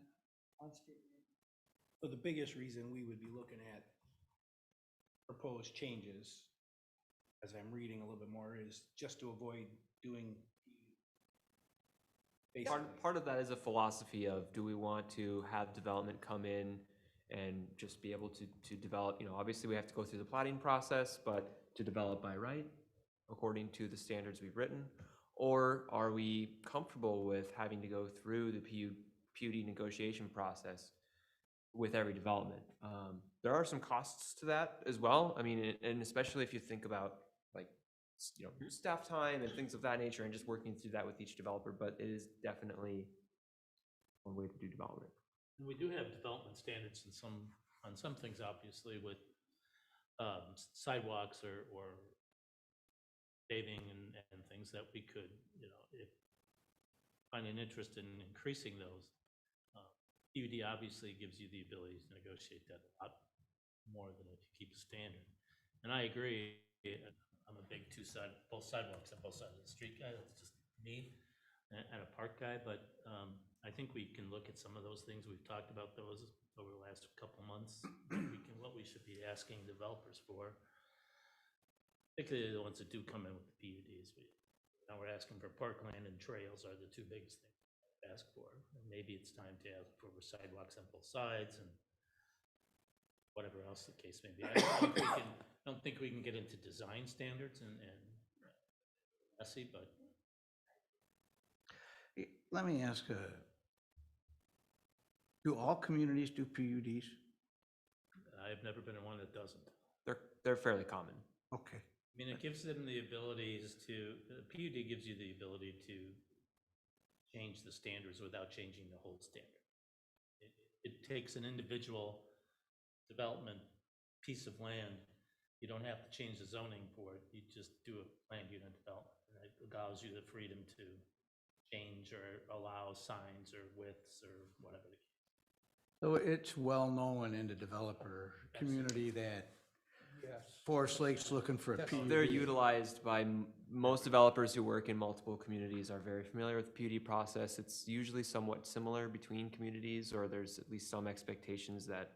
on street maintenance? So the biggest reason we would be looking at proposed changes, as I'm reading a little bit more, is just to avoid doing. Part of that is a philosophy of, do we want to have development come in and just be able to develop, obviously we have to go through the plating process, but to develop by right, according to the standards we've written? Or are we comfortable with having to go through the PUD negotiation process with every development? There are some costs to that as well. I mean, and especially if you think about staff time and things of that nature, and just working through that with each developer, but it is definitely one way to do development. And we do have development standards on some things, obviously, with sidewalks or paving and things that we could, if find an interest in increasing those. PUD obviously gives you the ability to negotiate that a lot more than if you keep a standard. And I agree, I'm a big both sidewalks on both sides of the street guy, that's just me, and a park guy, but I think we can look at some of those things, we've talked about those over the last couple months, what we should be asking developers for, particularly the ones that do come in with the PUDs. Now we're asking for parkland and trails are the two biggest things to ask for. And maybe it's time to ask for sidewalks on both sides and whatever else the case may be. Don't think we can get into design standards and messy, but Let me ask, do all communities do PUDs? I've never been in one that doesn't. They're fairly common. Okay. I mean, it gives them the abilities the PUD gives you the ability to change the standards without changing the whole standard. It takes an individual development piece of land. You don't have to change the zoning for it. You just do a planned unit development. And it allows you the freedom to change or allow signs or widths or whatever the case. So it's well known in the developer community that Forest Lake's looking for a PUD. They're utilized by most developers who work in multiple communities are very familiar with the PUD process. It's usually somewhat similar between communities, or there's at least some expectations that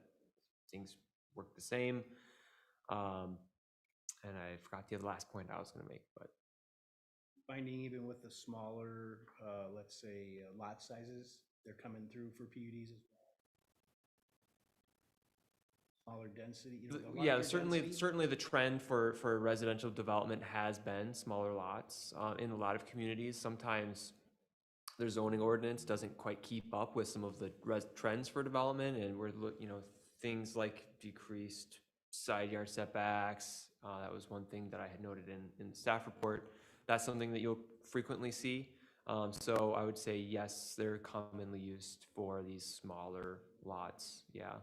things work the same. And I forgot the last point I was going to make, but Finding even with the smaller, let's say, lot sizes, they're coming through for PUDs as well. Smaller density, you know, the yeah, larger certainly density. the trend for residential development has been smaller lots in a lot of communities. Sometimes their zoning ordinance doesn't quite keep up with some of the trends for development, and things like decreased side yard setbacks. That was one thing that I had noted in the staff report. That's something that you'll frequently see. So I would say yes, they're commonly used for these smaller lots. Yeah.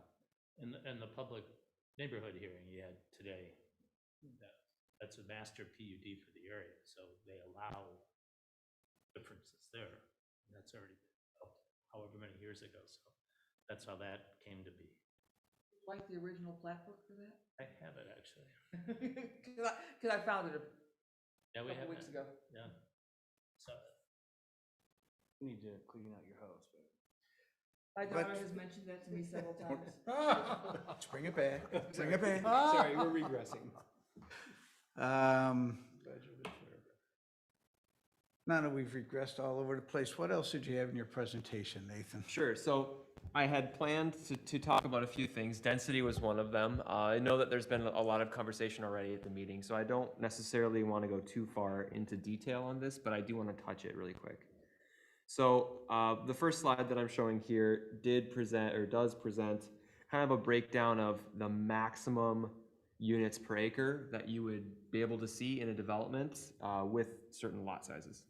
And the public neighborhood hearing you had today, that's a master PUD for the area, so they allow differences there. And that's already been developed however many years ago, so that's how that came to be. Like the original plat book for that? I have it actually. Because I found it Yeah, a we have couple weeks that. ago. Yeah. So You need to clean out your house, but. My daughter has mentioned that to me several times. Let's bring it back. Bring it back. Sorry, we're regressing. Now that we've regressed all over the place, what else did you have in your presentation, Nathan? Sure. So I had planned to talk about a few things. Density was one of them. I know that there's been a lot of conversation already at the meeting, so I don't necessarily want to go too far into detail on this, but I do want to touch it really quick. So the first slide that I'm showing here does present kind of a breakdown of the maximum units per acre that you would be able to see in a development with certain lot sizes.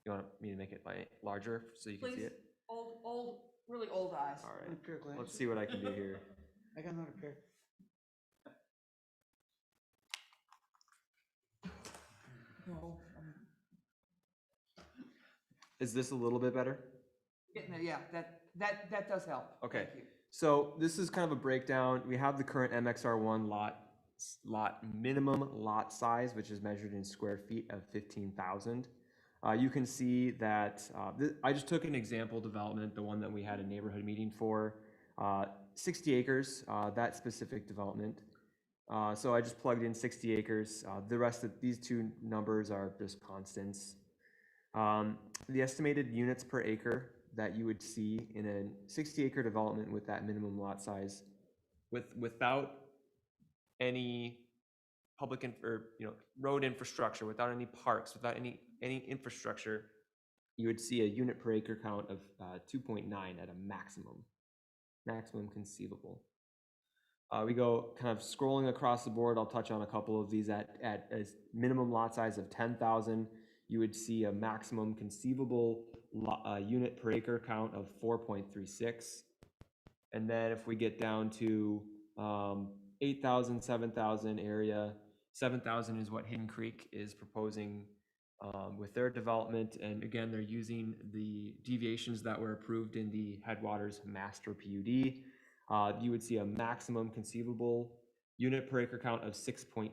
You want me to make it larger so you can see Please, it? really old eyes. All right, let's see what I can do here. I got another pair. No, Is this a little bit better? getting there, yeah, that does help. Okay. Thank you. So this is kind of a breakdown. We have the current MXR1 lot minimum lot size, which is measured in square feet of 15,000. You can see that I just took an example development, the one that we had a neighborhood meeting for, 60 acres, that specific development. So I just plugged in 60 acres. The rest of these two numbers are just constants. The estimated units per acre that you would see in a 60-acre development with that minimum lot size, without any public road infrastructure, without any parks, without any infrastructure, you would see a unit per acre count of 2.9 at a maximum conceivable. We go kind of scrolling across the board. I'll touch on a couple of these. At a minimum lot size of 10,000, you would see a maximum conceivable unit per acre count of 4.36. And then if we get down to 8,000, 7,000 area, 7,000 is what Hidden Creek is proposing with their development. And again, they're using the deviations that were approved in the Headwaters Master PUD. You would see a maximum conceivable unit per acre count of 6.2.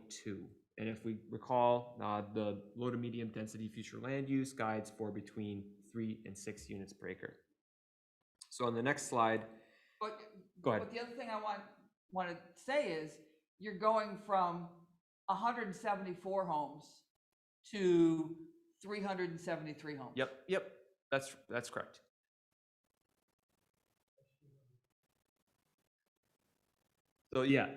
And if we recall, the low to medium density future land use guides for between 3 and 6 units per acre. So on the next slide, But, Go ahead. but the other thing I want to say is, you're going from 174 homes to 373 homes. yep, that's correct. So yeah,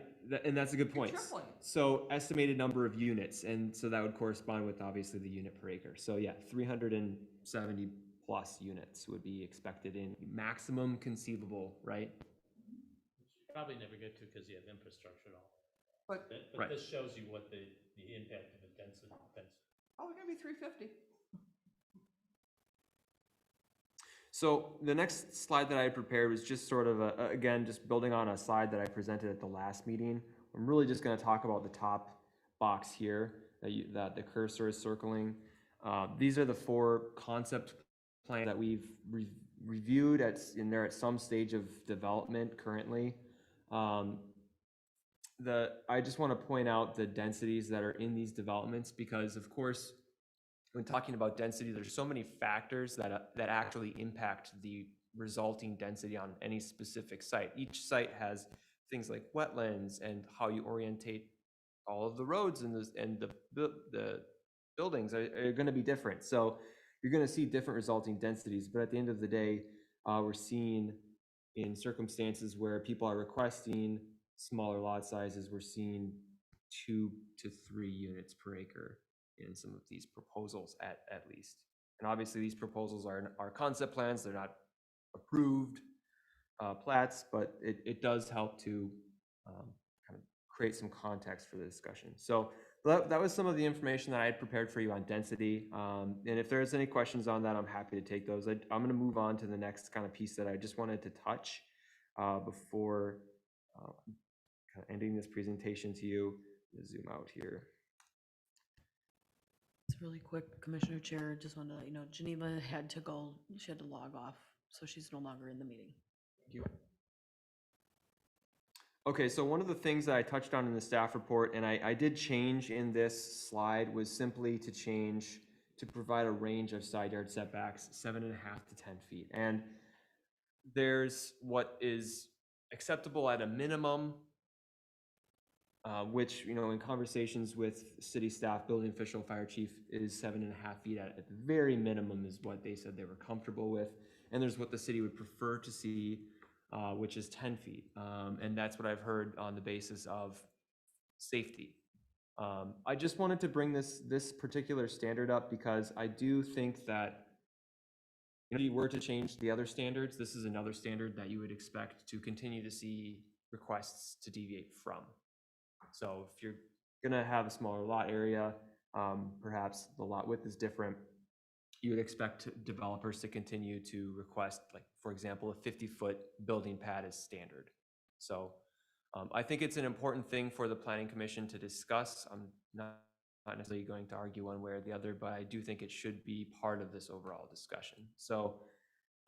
and that's a good point. tripling. So estimated number of units, and so that would correspond with obviously the unit per acre. So yeah, 370 plus units would be expected in maximum conceivable, right? Probably never get to because you have infrastructure and all. But, But Right. this shows you what the impact of the density. oh, it's gonna be 350. So the next slide that I prepared was just sort of, again, just building on a slide that I presented at the last meeting. I'm really just going to talk about the top box here that the cursor is circling. These are the 4 concept plans that we've reviewed they're at some stage of development currently. I just want to point out the densities that are in these developments because, of course, when talking about density, there's so many factors that actually impact the resulting density on any specific site. Each site has things like wetlands and how you orientate all of the roads and the buildings are going to be different. So you're going to see different resulting densities. But at the end of the day, we're seeing in circumstances where people are requesting smaller lot sizes, we're seeing 2 to 3 units per acre in some of these proposals at least. And obviously these proposals are concept plans, they're not approved plats, but it does help to kind of create some context for the discussion. So that was some of the information that I had prepared for you on density. And if there's any questions on that, I'm happy to take those. I'm gonna move on to the next kind of piece that I just wanted to touch before kind of ending this presentation to you. Zoom out here. It's really quick, Commissioner Chair, just wanted to let you know, Geneva had to go, she had to log off, so she's no longer in the meeting. Thank you. Okay, so one of the things that I touched on in the staff report, and I did change in this slide, was simply to provide a range of side yard setbacks, 7.5 to 10 feet. And there's what is acceptable at a minimum, which, in conversations with city staff, building official, fire chief, is 7.5 feet at the very minimum is what they said they were comfortable with. And there's what the city would prefer to see, which is 10 feet. And that's what I've heard on the basis of safety. I just wanted to bring this particular standard up because I do think that if you were to change the other standards, this is another standard that you would expect to continue to see requests to deviate from. So if you're gonna have a smaller lot area, perhaps the lot width is different, you would expect developers to continue to request, like, for example, a 50-foot building pad is standard. So I think it's an important thing for the Planning Commission to discuss. I'm not necessarily going to argue one way or the other, but I do think it should be part of this overall discussion. So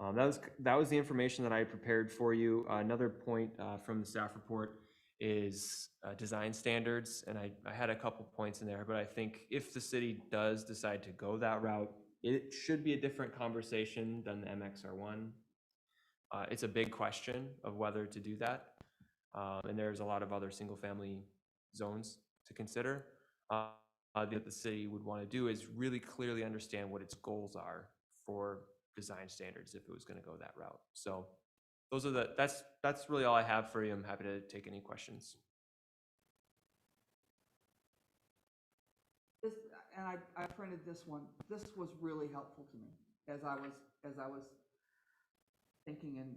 that was the information that I prepared for you. Another point from the staff report is design standards, and I had a couple points in there, but I think if the city does decide to go that route, it should be a different conversation than the MXR1. It's a big question of whether to do that, and there's a lot of other single-family zones to consider. That the city would want to do is really clearly understand what its goals are for design standards if it was going to go that route. So those are that's really all I have for you. I'm happy to take any questions. This, and I printed this one. This was really helpful to me as I was thinking and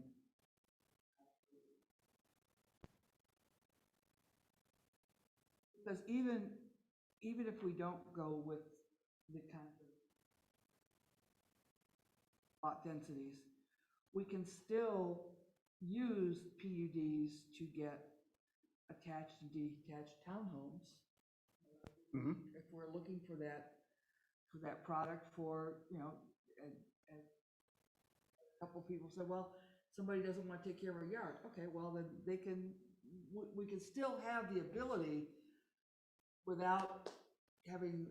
because even if we don't go with the kind of lot densities, we can still use PUDs to get attached and detached townhomes. If we're looking for that product for, and a couple people said, well, somebody doesn't want to take care of a yard. Okay, well, then we can still have the ability without having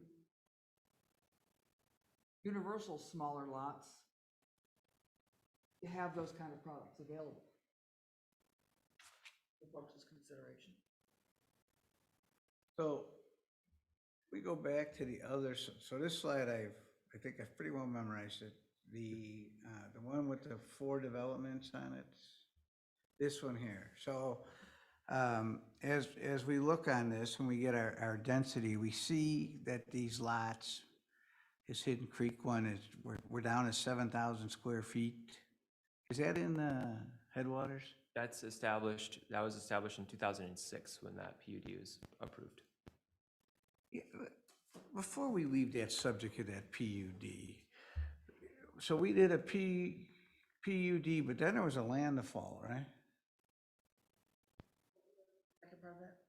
universal smaller lots to have those kind of products available for folks' consideration. So we go back to the other, so this slide I think I've pretty well memorized it. The one with the 4 developments on it, this one here. So as we look on this and we get our density, we see that these lots, this Hidden Creek one is, we're down to 7,000 square feet. Is that in Headwaters? That was established in 2006 when that PUD was approved. Yeah, before we leave that subject of that PUD, so we did a PUD, but then there was a land default, right?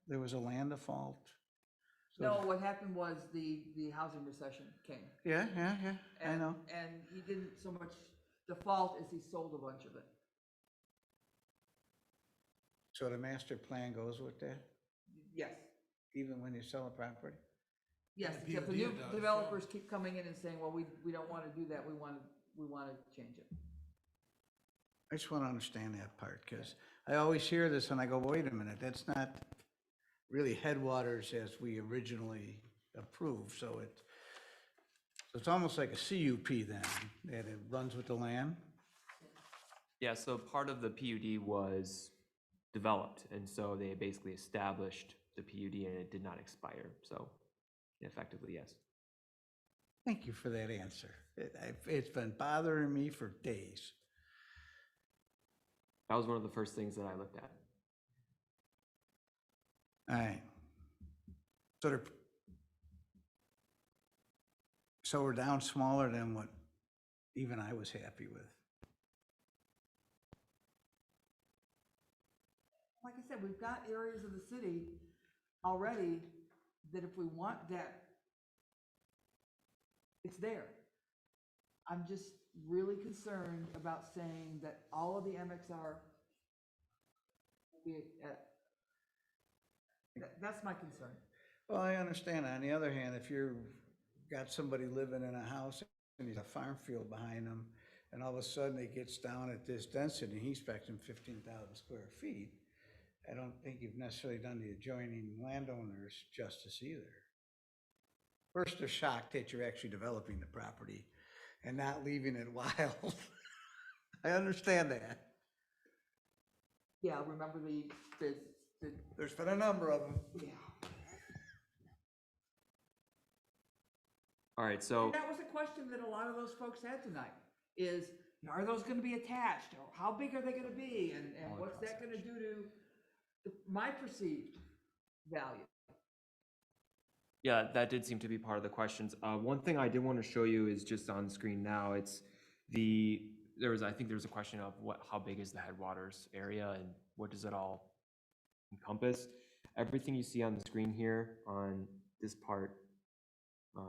There was a land default. So- No, what happened was the housing recession came. Yeah, I know. And he didn't so much default as he sold a bunch of it. So the master plan goes with that, Yes, even when you sell a property? yes, Yeah, except the PUD new does, yeah. developers keep coming in and saying, well, we don't want to do that, we want to change it. I just want to understand that part, because I always hear this and I go, wait a minute, that's not really Headwaters as we originally approved, so it's almost like a CUP then, that it runs with the land? Yeah, so part of the PUD was developed, and so they basically established the PUD and it did not expire, so effectively, yes. Thank you for that answer. It's been bothering me for days. That was one of the first things that I looked at. All right. So we're down smaller than what even I was happy with. Like I said, we've got areas of the city already that if we want that, it's there. I'm just really concerned about saying that all of the MXR will be that's my concern. Well, I understand. On the other hand, if you've got somebody living in a house and there's a farm field behind them, and all of a sudden it gets down at this density, and he's expecting 15,000 square feet, I don't think you've necessarily done the adjoining landowners justice either. First, they're shocked that you're actually developing the property and not leaving it wild. I understand that. Yeah, remember the There's been a number of them. yeah. All right, so And that was a question that a lot of those folks had tonight, is, are those gonna be attached, or how big are they gonna be, and what's that gonna do to my perceived value? yeah, that did seem to be part of the questions. One thing I did want to show you is just on the screen now. It's I think there was a question of how big is the Headwaters area and what does it all encompass? Everything you see on the screen here on this part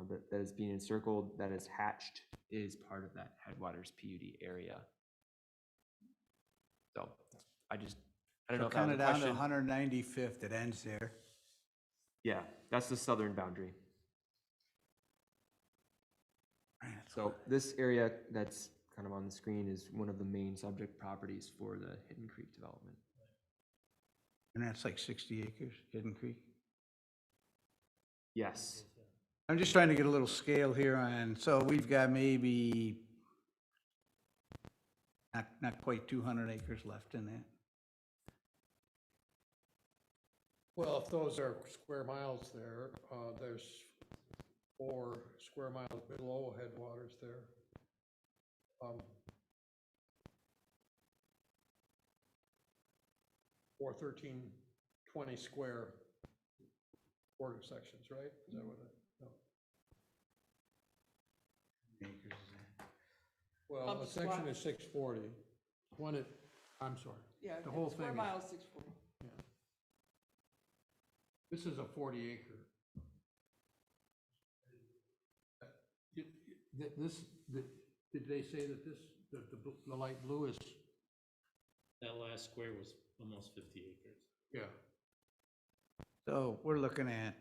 that is being encircled, that is hatched, is part of that Headwaters PUD area. So I don't know if that Kind was of a down to question. 195th, it ends there. Yeah, that's the southern boundary. So this area that's kind of on the screen is one of the main subject properties for the Hidden Creek development. And that's like 60 acres, Hidden Creek. Yes. I'm just trying to get a little scale here on, so we've got maybe not quite 200 acres left in that. Well, if those are square miles there, there's 4 square miles below Headwaters there. 41320 square border sections, right? Is that what it, no. Acres is that? Well, a section is 640. I'm sorry. Yeah, The whole square thing is- mile is 640. Yeah. This is a 40 acre. Did they say that the light blue is? That last square was almost 50 acres. Yeah. So we're looking at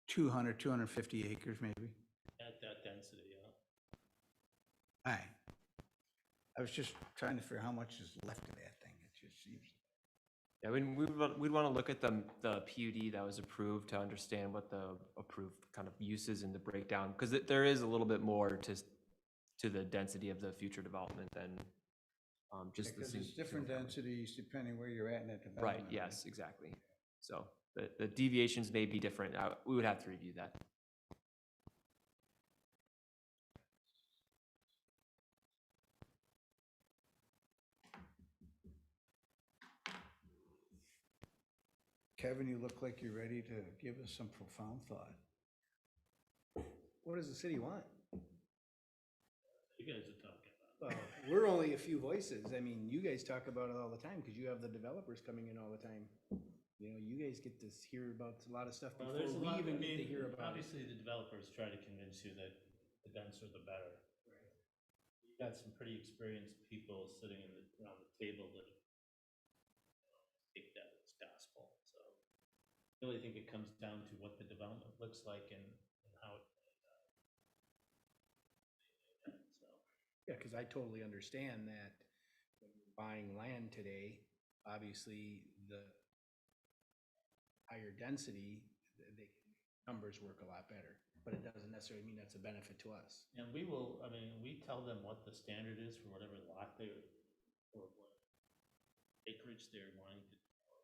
200, 250 acres maybe. At that density, yeah. Aye. I was just trying to figure how much is left of that thing. It just seems. Yeah, we'd want to look at the PUD that was approved to understand what the approved kind of uses and the breakdown, because there is a little bit more to the density of the future development than just the. Because it's different densities depending where you're at in that development. Right, yes, exactly. So the deviations may be different. We would have to review that. Kevin, you look like you're ready to give us some profound thought. What does the city want? You guys are talking about. Well, we're only a few voices. I mean, you guys talk about it all the time because you have the developers coming in all the time. You know, you guys get to hear about a lot of stuff Well, before there's a we lot, even I get to mean, hear about it. obviously the developers try to convince you that the denser the better. You've got some pretty experienced people sitting around the table that take that as gospel. So I really think it comes down to what the development looks like and how it. So. Yeah, because I totally understand that when you're buying land today, obviously the higher density, the numbers work a lot better, but it doesn't necessarily mean that's a benefit to us. And we will, I mean, we tell them what the standard is for whatever lot they're, or what acreage they're wanting to. And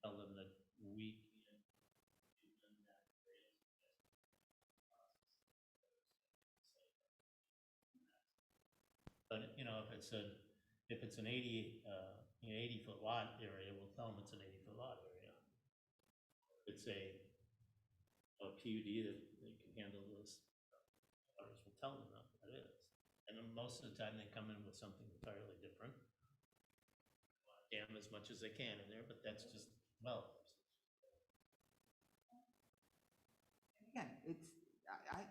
tell them that we can do them that great. But, you know, if it's an 80-foot lot area, we'll tell them it's an 80-foot lot area. If it's a PUD that they can handle this, others will tell them that it is. And then most of the time they come in with something entirely different. Damn as much as they can in there, but that's just, well. Again,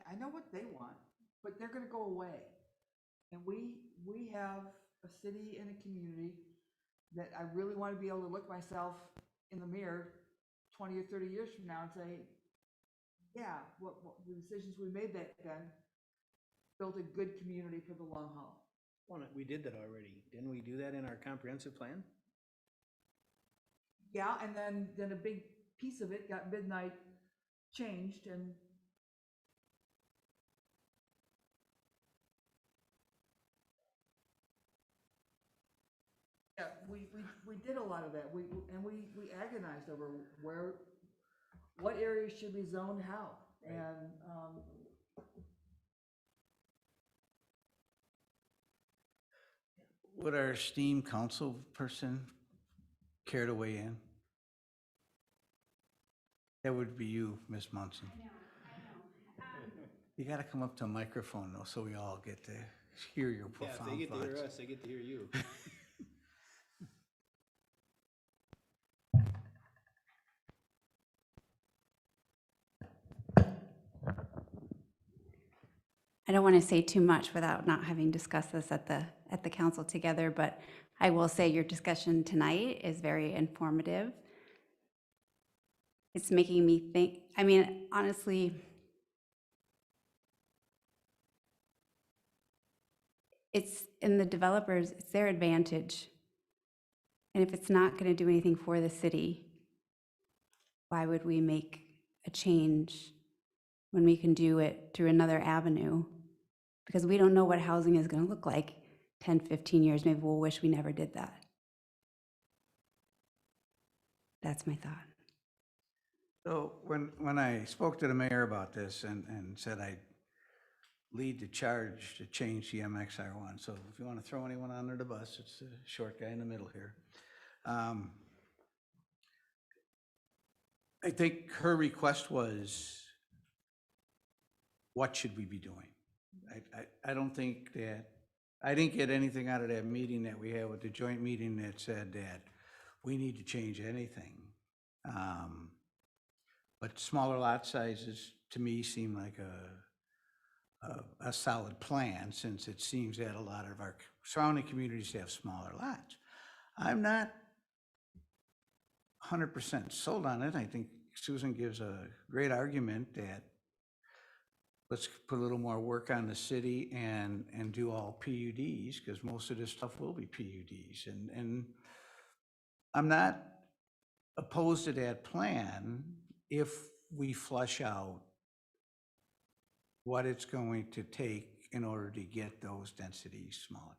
I know what they want, but they're gonna go away. And we have a city and a community that I really want to be able to look myself in the mirror 20 or 30 years from now and say, yeah, what the decisions we made back then built a good community for the long haul. Well, we did that already. Didn't we do that in our comprehensive plan? Yeah, and then a big piece of it got midnight changed and yeah, we did a lot of that. We agonized over what areas should be zoned how. And Would our esteemed council person care to weigh in? That would be you, Ms. Munson. I know. You got to come up to a microphone though, so we all get to hear your Yeah, if profound they get to hear thoughts. us, they get to hear you. I don't want to say too much without not having discussed this at the council together, but I will say your discussion tonight is very informative. It's making me think, I mean, honestly, it's in the developers, it's their advantage. And if it's not going to do anything for the city, why would we make a change when we can do it through another avenue? Because we don't know what housing is going to look like 10, 15 years. Maybe we'll wish we never did that. That's my thought. So when I spoke to the mayor about this and said I'd lead the charge to change the MXR1, so if you want to throw anyone under the bus, it's the short guy in the middle here. I think her request was, what should we be doing? I don't think that, I didn't get anything out of that meeting that we had with the joint meeting that said that we need to change anything. But smaller lot sizes, to me, seem like a solid plan, since it seems that a lot of our surrounding communities have smaller lots. I'm not 100% sold on it. I think Susan gives a great argument that let's put a little more work on the city and do all PUDs, because most of this stuff will be PUDs. And I'm not opposed to that plan if we flush out what it's going to take in order to get those densities smaller.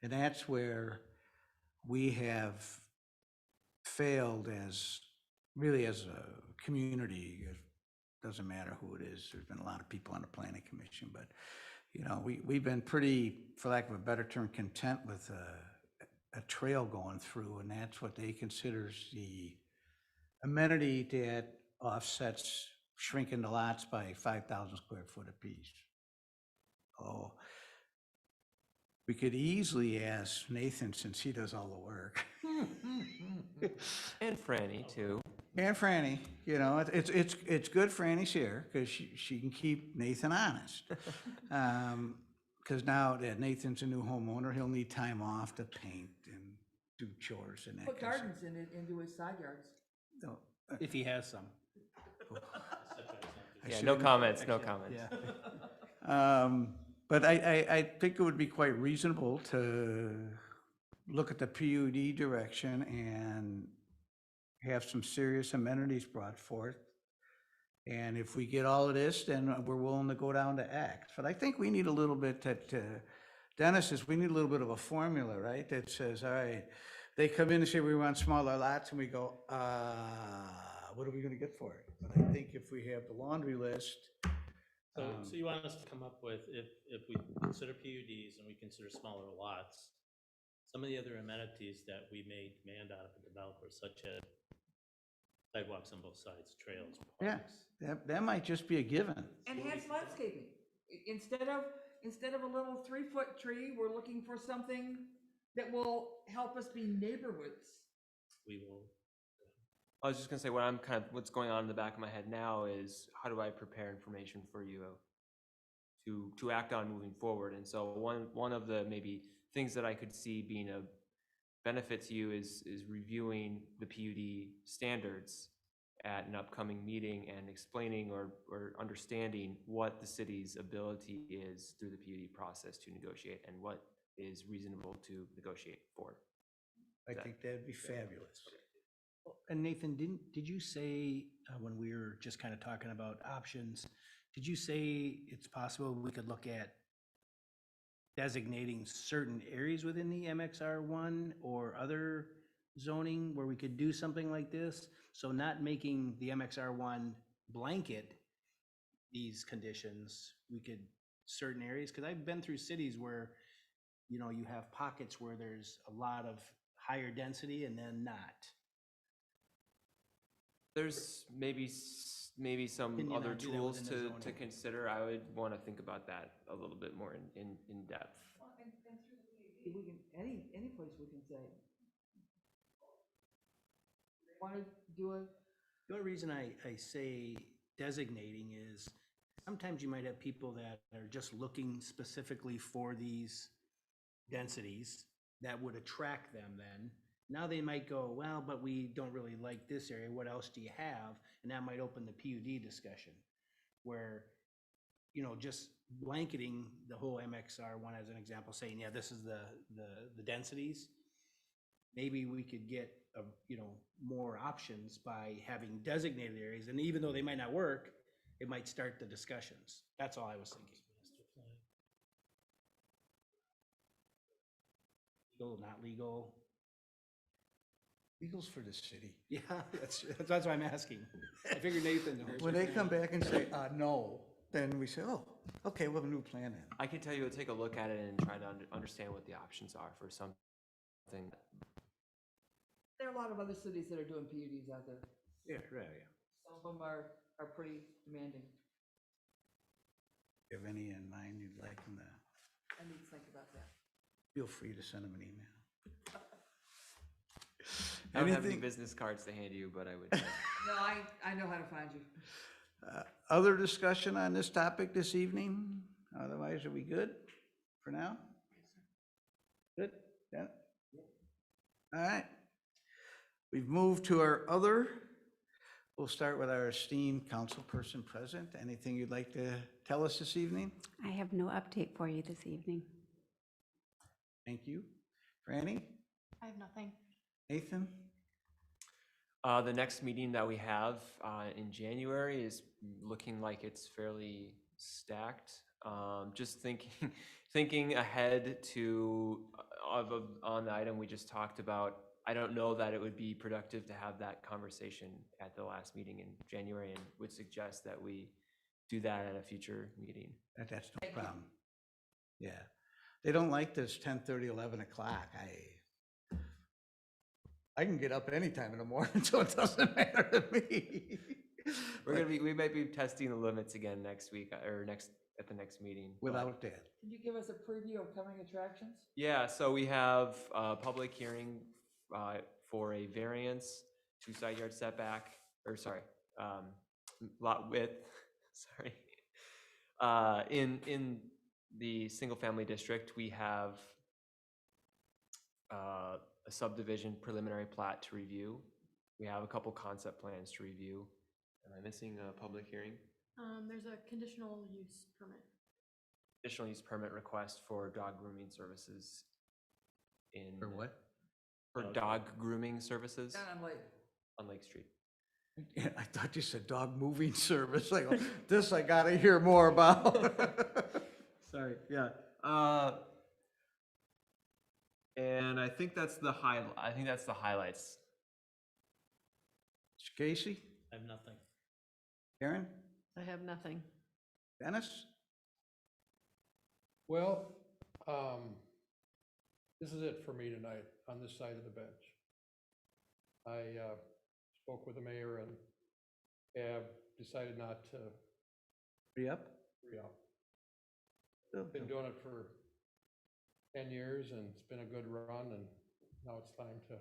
And that's where we have failed as, really as a community. It doesn't matter who it is. There's been a lot of people on the planning commission, but you know, we've been pretty, for lack of a better term, content with a trail going through, and that's what they consider the amenity that offsets shrinking the lots by 5,000 square foot apiece. Oh, we could easily ask Nathan, since he does all the work. And Franny too. And Franny, you know, it's good Franny's here, because she can keep Nathan honest. Because now that Nathan's a new homeowner, he'll need time off to paint and do chores and that. Put kind of gardens in it, into his side yards. stuff. No, If he has some. Yeah, no comments, no comments. Yeah. But I think it would be quite reasonable to look at the PUD direction and have some serious amenities brought forth. And if we get all of this, then we're willing to go down to X. But I think we need a little bit Dennis, we need a little bit of a formula, right? That says, all right, they come in and say we want smaller lots, and we go, what are we gonna get for it? But I think if we have the laundry list. So you want us to come up with, if we consider PUDs and we consider smaller lots, some of the other amenities that we may demand out of a developer, such as sidewalks on both sides, trails, Yeah, parks. that might just be a given. Enhanced landscaping. Instead of a little 3-foot tree, we're looking for something that will help us be neighborhoods. We will. I was just gonna say, what's going on in the back of my head now is, how do I prepare information for you to act on moving forward? And so one of the maybe things that I could see being a benefit to you is reviewing the PUD standards at an upcoming meeting and explaining or understanding what the city's ability is through the PUD process to negotiate and what is reasonable to negotiate for. I think that'd be fabulous. And Nathan, did you say, when we were just kind of talking about options, did you say it's possible we could look at designating certain areas within the MXR1 or other zoning where we could do something like this? So not making the MXR1 blanket these conditions, we could, certain areas, because I've been through cities where, you know, you have pockets where there's a lot of higher density and then not. There's maybe some Can you other not do that tools within the to zoning? consider. I would want to think about that a little bit more in depth. And through the PUD, we can, any place we can say. Want to do a, The only reason I say designating is sometimes you might have people that are just looking specifically for these densities that would attract them then. Now they might go, well, but we don't really like this area. What else do you have? And that might open the PUD discussion where, you know, just blanketing the whole MXR1 as an example, saying, yeah, this is the densities. Maybe we could get, you know, more options by having designated areas. And even though they might not work, it might start the discussions. That's all I was thinking. Legal, not legal. Legal's for the city. Yeah, that's why I'm asking. I figured Nathan knows. When they come back and say, no, then we say, oh, okay, we'll have a new plan then. I can tell you, take a look at it and try to understand what the options are for something. there are a lot of other cities that are doing PUDs out there. Yeah, right, yeah. Some of them are pretty demanding. If any in mind you'd like them to, I need to think about that. feel free to send them an email. I don't have any Anything- business cards to hand you, but I would. No, I know how to find you. Other discussion on this topic this evening? Otherwise, are we good for now? Good? Yeah? All right. We've moved to our other We'll start with our esteemed councilperson present. Anything you'd like to tell us this evening? I have no update for you this evening. Thank you. Franny? I have nothing. Nathan? The next meeting that we have in January is looking like it's fairly stacked. Just thinking ahead to on the item we just talked about. I don't know that it would be productive to have that conversation at the last meeting in January, and would suggest that we do that at a future meeting. That's no problem. Yeah. They don't like this 10:30, 11 o'clock. I can get up anytime in the morning, so it doesn't matter to me. We might be testing the limits again next week or at the next meeting. but- Without that. Can you give us a preview of coming attractions? Yeah, so we have a public hearing for a variance, 2 side yard setback, lot width, sorry. In the single family district, we have a subdivision preliminary plat to review. We have a couple concept plans to review. Am I missing a public hearing? There's a conditional use permit. Additional use permit request for dog grooming services For what? For dog grooming services Down on Lake. on Lake Street. Yeah, I thought you said dog moving service. I go, this I gotta hear more about. Sorry, yeah. And I think that's the highlights. Casey? I have nothing. Karen? I have nothing. Dennis? Well, this is it for me tonight on this side of the bench. I spoke with the mayor and have decided not to Re-up? re-up. Been doing it for 10 years and it's been a good run, and now it's time to.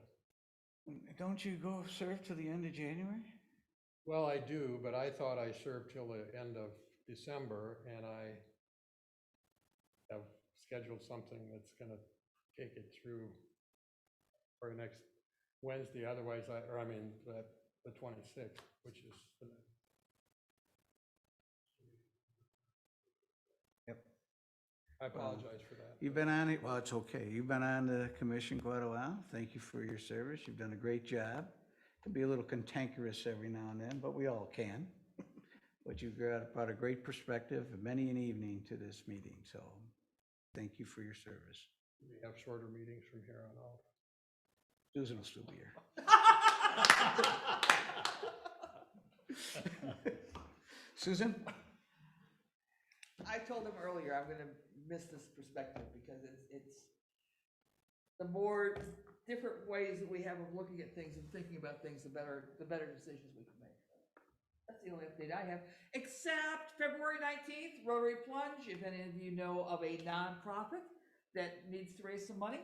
Don't you go serve to the end of January? Well, I do, but I thought I served till the end of December, and I have scheduled something that's gonna take it through for next Wednesday, otherwise the 26th, which is the next. Yep. I apologize for that. You've been on it, well, it's okay. You've been on the commission quite a while. Thank you for your service. You've done a great job. Can be a little cantankerous every now and then, but we all can. But you've brought a great perspective of many an evening to this meeting, so thank you for your service. We have shorter meetings from here on out. Susan will still be here. Susan? I told him earlier, I'm gonna miss this perspective because it's the more different ways that we have of looking at things and thinking about things, the better decisions we can make. That's the only update I have, except February 19th, Rotary Plunge. If any of you know of a nonprofit that needs to raise some money,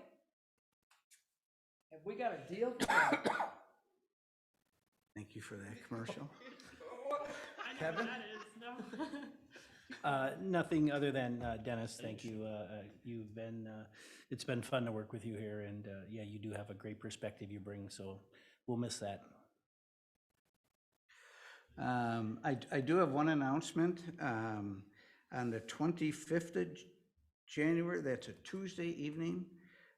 have we got a deal for them? Thank you for that commercial. I know Kevin? what that is, no. Nothing other than, Dennis, thank you. You've been, it's been fun to work with you here, and yeah, you do have a great perspective you bring, so we'll miss that. I do have one announcement. On the 25th of January, that's a Tuesday evening,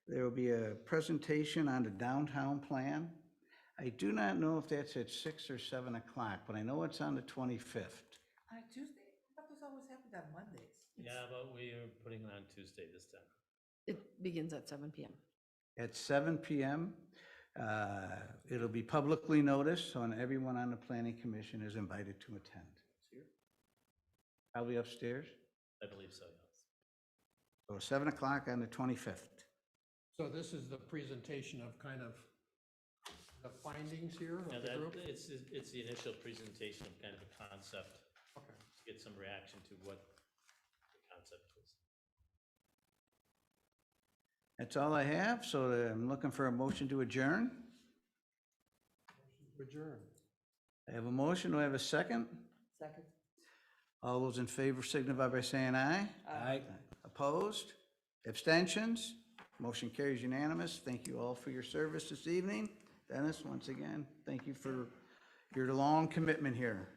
there will be a presentation on the downtown plan. I do not know if that's at 6 or 7 o'clock, but I know it's on the 25th. On a Tuesday? I thought this always happened on Mondays. Yeah, but we are putting it on Tuesday this time. It begins at 7 PM. At 7 PM. It'll be publicly noticed, so everyone on the planning commission is invited to attend. I'll be upstairs. I believe so, yes. So 7 o'clock on the 25th. So this is the presentation of kind of the findings here Yeah, of the group? it's the initial presentation of kind of a concept. Okay. To get some reaction to what the concept is. That's all I have, so I'm looking for a motion to adjourn. Adjourn. I have a motion, do I have a second? Second. All those in favor signify by saying aye. Aye. Opposed? Abstentions? Motion carries unanimous. Thank you all for your service this evening. Dennis, once again, thank you for Your long commitment here.